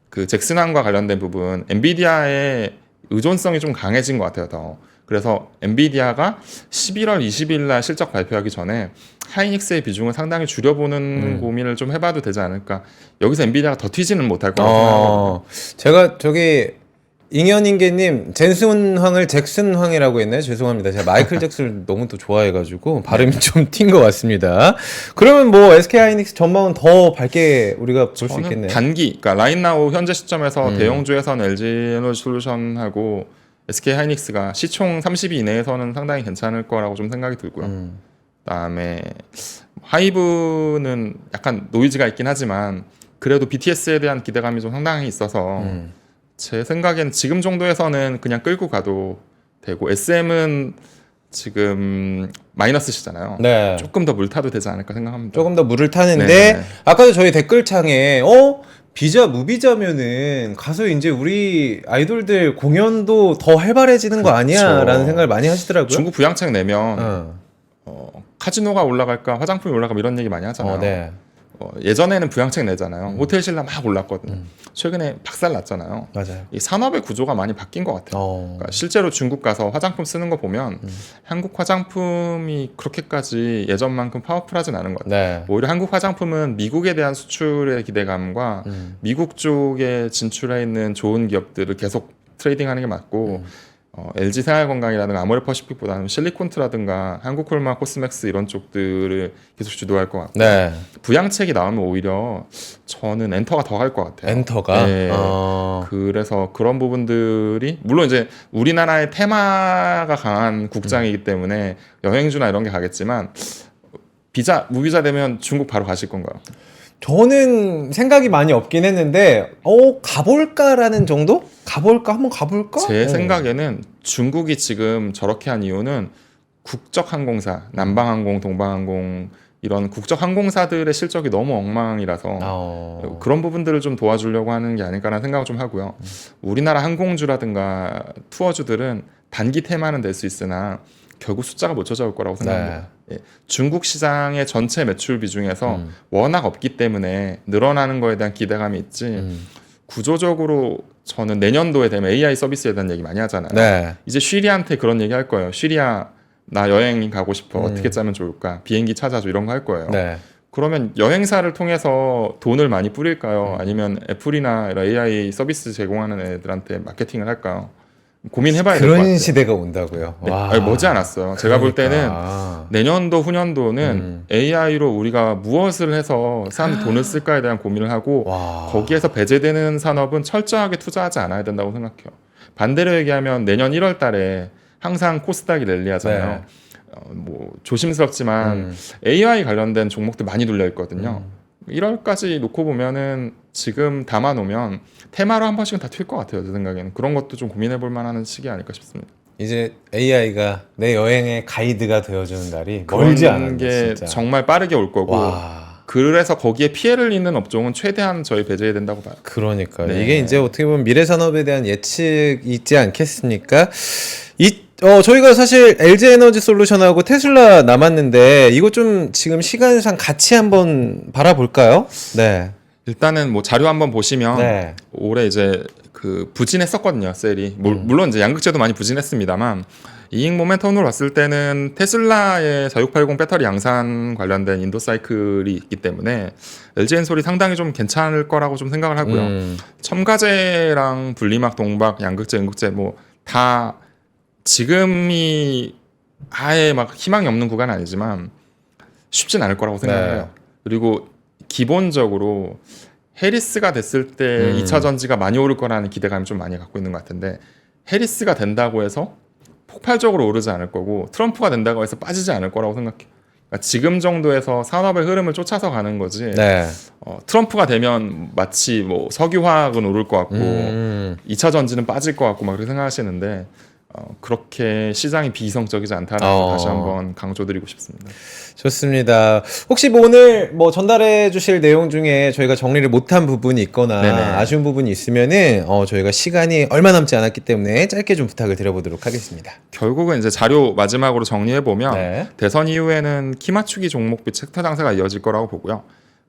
그 잭슨왕과 관련된 부분, 엔비디아의 의존성이 좀 강해진 것 같아요. 더. 그래서 엔비디아가 11월 20일 날 실적 발표하기 전에 하이닉스의 비중을 상당히 줄여보는 고민을 좀 해봐도 되지 않을까. 여기서 엔비디아가 더 튀지는 못할 거라고 생각하거든요. 제가 저기 잉여닝개님 젠슨황을 잭슨황이라고 했나요? 죄송합니다. 제가 마이클 잭슨을 너무 또 좋아해가지고 발음이 좀 튄 것 같습니다. 그러면 뭐 SK 하이닉스 전망은 더 밝게 우리가 볼 수 저는 있겠네요. 단기, 그러니까 라인나우 현재 시점에서 대형주에서는 LG에너지솔루션하고 SK 하이닉스가 시총 30위 이내에서는 상당히 괜찮을 거라고 좀 생각이 들고요. 그다음에 하이브는 약간 노이즈가 있긴 하지만 그래도 BTS에 대한 기대감이 좀 상당히 있어서 제 생각엔 지금 정도에서는 그냥 끌고 가도 되고 SM은 지금 마이너스시잖아요. 네. 조금 더 물 타도 되지 않을까 생각합니다. 조금 더 물을 타는데 네. 아까도 저희 댓글창에 비자 무비자면은 가서 이제 우리 아이돌들 공연도 더 활발해지는 거 아니야라는 그렇죠. 생각을 많이 하시더라고요. 중국 부양책 내면 카지노가 올라갈까 화장품이 올라갈까 이런 얘기 많이 하잖아요. 네. 예전에는 부양책 내잖아요. 호텔 신라 막 올랐거든요. 최근에 박살 났잖아요. 맞아요. 이 산업의 구조가 많이 바뀐 것 같아요. 그러니까 실제로 중국 가서 화장품 쓰는 거 보면 한국 화장품이 그렇게까지 예전만큼 파워풀하진 않은 것 같아요. 네. 오히려 한국 화장품은 미국에 대한 수출의 기대감과 미국 쪽에 진출해 있는 좋은 기업들을 계속 트레이딩하는 게 맞고 LG 생활건강이라든가 아모레퍼시픽보다는 실리콘트라든가 한국콜마 코스맥스 이런 쪽들을 계속 주도할 것 같고 네. 부양책이 나오면 오히려 저는 엔터가 더 갈 것 같아요. 엔터가 네. 그래서 그런 부분들이 물론 이제 우리나라의 테마가 강한 국장이기 때문에 여행주나 이런 게 가겠지만 비자 무비자 되면 중국 바로 가실 건가요? 저는 생각이 많이 없긴 했는데 가볼까라는 정도? 가볼까? 한번 가볼까? 제 생각에는 중국이 지금 저렇게 한 이유는 국적 항공사, 남방항공, 동방항공 이런 국적 항공사들의 실적이 너무 엉망이라서 그런 부분들을 좀 도와주려고 하는 게 아닐까라는 생각을 좀 하고요. 우리나라 항공주라든가 투어주들은 단기 테마는 될 수 있으나 결국 숫자가 못 찾아올 거라고 생각합니다. 예, 중국 시장의 전체 매출 비중에서 워낙 없기 때문에 늘어나는 거에 대한 기대감이 있지 구조적으로 저는 내년도에 되면 AI 서비스에 대한 얘기 많이 하잖아요. 네. 이제 쉬리한테 그런 얘기 할 거예요. 쉬리야 나 여행 가고 싶어. 어떻게 짜면 좋을까? 비행기 찾아줘 이런 거 할 거예요. 네. 그러면 여행사를 통해서 돈을 많이 뿌릴까요? 아니면 애플이나 AI 서비스 제공하는 애들한테 마케팅을 할까요? 고민해봐야 될 것 같아요. 그런 시대가 온다고요. 네. 와. 아니, 머지 않았어요. 제가 볼 때는 그러니까. 내년도 후년도는 AI로 우리가 무엇을 해서 사람들이 돈을 쓸까에 대한 고민을 하고 와. 거기에서 배제되는 산업은 철저하게 투자하지 않아야 된다고 생각해요. 반대로 얘기하면 내년 1월 달에 항상 코스닥이 랠리하잖아요. 네. 뭐 조심스럽지만 AI 관련된 종목들 많이 눌려 있거든요. 1월까지 놓고 보면은 지금 담아 놓으면 테마로 한 번씩은 다 튈 것 같아요. 제 생각에는 그런 것도 좀 고민해 볼 만한 시기 아닐까 싶습니다. 이제 AI가 내 여행의 가이드가 되어주는 날이 멀지 그런 않은 게 진짜. 정말 빠르게 올 거고 와. 그래서 거기에 피해를 입는 업종은 최대한 저희 배제해야 된다고 봐요. 그러니까 네. 이게 이제 어떻게 보면 미래 산업에 대한 예측이 있지 않겠습니까? 저희가 사실 LG에너지 솔루션하고 테슬라 남았는데 이거 좀 지금 시간상 같이 한번 바라볼까요? 네. 일단은 뭐 자료 한번 보시면 네. 올해 이제 그 부진했었거든요, 셀이. 물론 이제 양극재도 많이 부진했습니다만 이익 모멘텀으로 봤을 때는 테슬라의 4680 배터리 양산 관련된 인도 사이클이 있기 때문에 LG엔솔이 상당히 좀 괜찮을 거라고 좀 생각을 하고요. 첨가제랑 분리막, 동박, 양극재, 음극재 뭐 다 지금이 아예 막 희망이 없는 구간은 아니지만 쉽진 않을 거라고 생각을 네. 해요. 그리고 기본적으로 해리스가 됐을 때 2차 전지가 많이 오를 거라는 기대감이 좀 많이 갖고 있는 것 같은데 해리스가 된다고 해서 폭발적으로 오르지 않을 거고 트럼프가 된다고 해서 빠지지 않을 거라고 생각해요. 그러니까 지금 정도에서 산업의 흐름을 쫓아서 가는 거지. 네. 트럼프가 되면 마치 뭐 석유화학은 오를 것 같고 2차 전지는 빠질 것 같고 막 그렇게 생각하시는데 그렇게 시장이 비이성적이지 않다는 걸 다시 한번 강조드리고 싶습니다. 좋습니다. 혹시 뭐 오늘 뭐 전달해 주실 내용 중에 저희가 정리를 못한 부분이 있거나 네네. 아쉬운 부분이 있으면은 저희가 시간이 얼마 남지 않았기 때문에 짧게 좀 부탁을 드려보도록 하겠습니다. 결국은 이제 자료 마지막으로 정리해 보면 네. 대선 이후에는 키 맞추기 종목빛 섹터 장세가 이어질 거라고 보고요.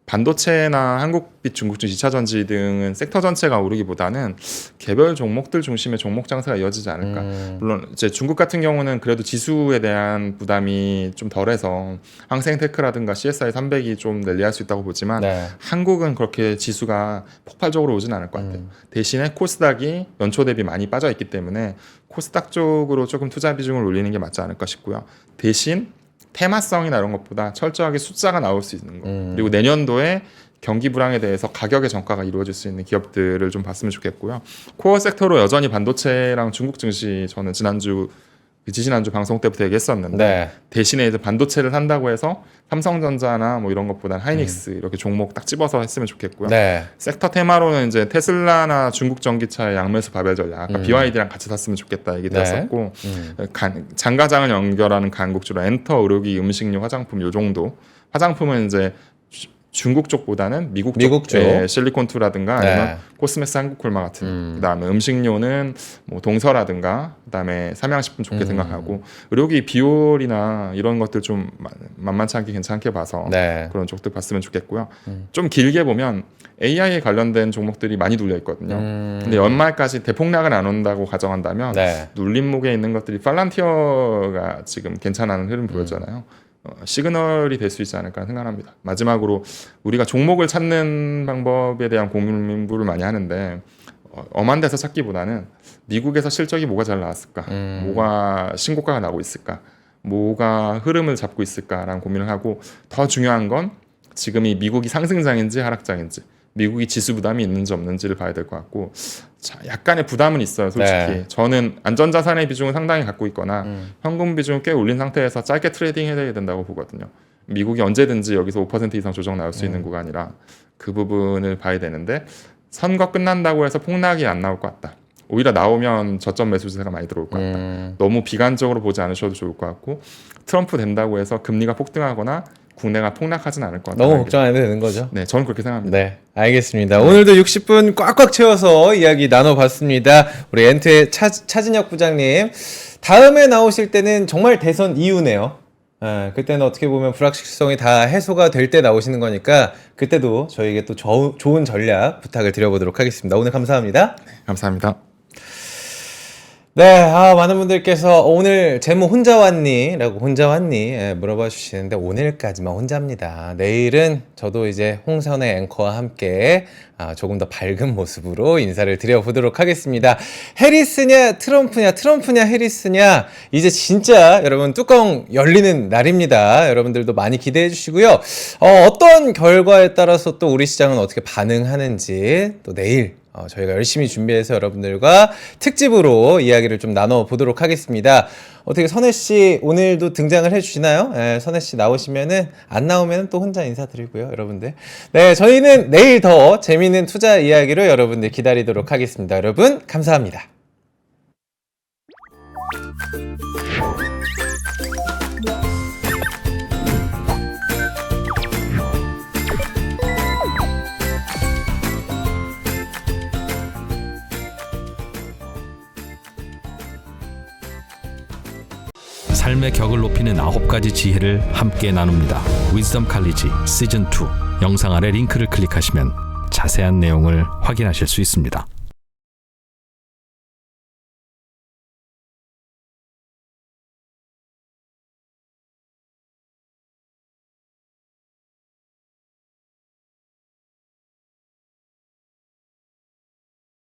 반도체나 한국빛, 중국주 2차 전지 등은 섹터 전체가 오르기보다는 개별 종목들 중심의 종목 장세가 이어지지 않을까. 물론 이제 중국 같은 경우는 그래도 지수에 대한 부담이 좀 덜해서 항생테크라든가 CSI 300이 좀 랠리할 수 있다고 보지만 네. 한국은 그렇게 지수가 폭발적으로 오진 않을 것 같아요. 대신에 코스닥이 연초 대비 많이 빠져 있기 때문에 코스닥 쪽으로 조금 투자 비중을 올리는 게 맞지 않을까 싶고요. 대신 테마성이나 이런 것보다 철저하게 숫자가 나올 수 있는 거. 그리고 내년도에 경기 불황에 대해서 가격의 전가가 이루어질 수 있는 기업들을 좀 봤으면 좋겠고요. 코어 섹터로 여전히 반도체랑 중국 증시 저는 지지난주 방송 때부터 얘기했었는데 네. 대신에 이제 반도체를 산다고 해서 삼성전자나 뭐 이런 것보다는 하이닉스 이렇게 종목 딱 집어서 했으면 좋겠고요. 네. 섹터 테마로는 이제 테슬라나 중국 전기차의 양매수 바벨 전략, 아까 BYD랑 같이 샀으면 좋겠다 얘기 드렸었고 장가장을 연결하는 간국주로 엔터, 의료기, 음식료, 화장품 요 정도. 화장품은 이제 중국 쪽보다는 미국 쪽. 실리콘투라든가 네. 아니면 코스메스 한국콜마 같은 그다음에 음식료는 뭐 동서라든가 그다음에 삼양식품 좋게 생각하고 의료기 비올이나 이런 것들 좀 만만치 않게 괜찮게 봐서 네. 그런 쪽들 봤으면 좋겠고요. 좀 길게 보면 AI에 관련된 종목들이 많이 눌려 있거든요. 근데 연말까지 대폭락은 안 온다고 가정한다면 네. 눌림목에 있는 것들이 팔란티어가 지금 괜찮은 흐름 보였잖아요. 시그널이 될 수 있지 않을까 생각합니다. 마지막으로 우리가 종목을 찾는 방법에 대한 공부를 많이 하는데 엄한 데서 찾기보다는 미국에서 실적이 뭐가 잘 나왔을까, 뭐가 신고가가 나고 있을까, 뭐가 흐름을 잡고 있을까라는 고민을 하고 더 중요한 건 지금이 미국이 상승장인지 하락장인지 미국이 지수 부담이 있는지 없는지를 봐야 될 것 같고 자, 약간의 부담은 있어요 솔직히. 네. 저는 안전자산의 비중을 상당히 갖고 있거나 현금 비중을 꽤 올린 상태에서 짧게 트레이딩 해야 된다고 보거든요. 미국이 언제든지 여기서 5% 이상 조정 나올 수 있는 구간이라 그 부분을 봐야 되는데 선거 끝난다고 해서 폭락이 안 나올 것 같다. 오히려 나오면 저점 매수세가 많이 들어올 것 같다. 너무 비관적으로 보지 않으셔도 좋을 것 같고 트럼프 된다고 해서 금리가 폭등하거나 국내가 폭락하진 않을 것 같아요. 너무 걱정 안 해도 되는 거죠? 네, 저는 그렇게 생각합니다. 네, 알겠습니다. 오늘도 60분 꽉꽉 채워서 이야기 나눠봤습니다. 우리 엔트의 차진혁 부장님, 다음에 나오실 때는 정말 대선 이후네요. 그때는 어떻게 보면 불확실성이 다 해소가 될 때 나오시는 거니까 그때도 저희에게 또 좋은 전략 부탁을 드려보도록 하겠습니다. 오늘 감사합니다. 감사합니다. 네, 많은 분들께서 오늘 제목 혼자 왔니? 라고 혼자 왔니? 물어봐 주시는데 오늘까지만 혼자입니다. 내일은 저도 이제 홍선의 앵커와 함께 조금 더 밝은 모습으로 인사를 드려보도록 하겠습니다. 해리스냐 트럼프냐 트럼프냐 해리스냐 이제 진짜 여러분 뚜껑 열리는 날입니다. 여러분들도 많이 기대해 주시고요. 어떤 결과에 따라서 또 우리 시장은 어떻게 반응하는지 또 내일 저희가 열심히 준비해서 여러분들과 특집으로 이야기를 좀 나눠보도록 하겠습니다. 어떻게 선혜씨 오늘도 등장을 해주시나요? 네, 선혜씨 나오시면은, 안 나오면 또 혼자 인사드리고요, 여러분들. 네, 저희는 내일 더 재미있는 투자 이야기로 여러분들 기다리도록 하겠습니다. 여러분, 감사합니다. 삶의 격을 높이는 9가지 지혜를 함께 나눕니다. 위즈덤 칼리지 시즌 2 영상 아래 링크를 클릭하시면 자세한 내용을 확인하실 수 있습니다.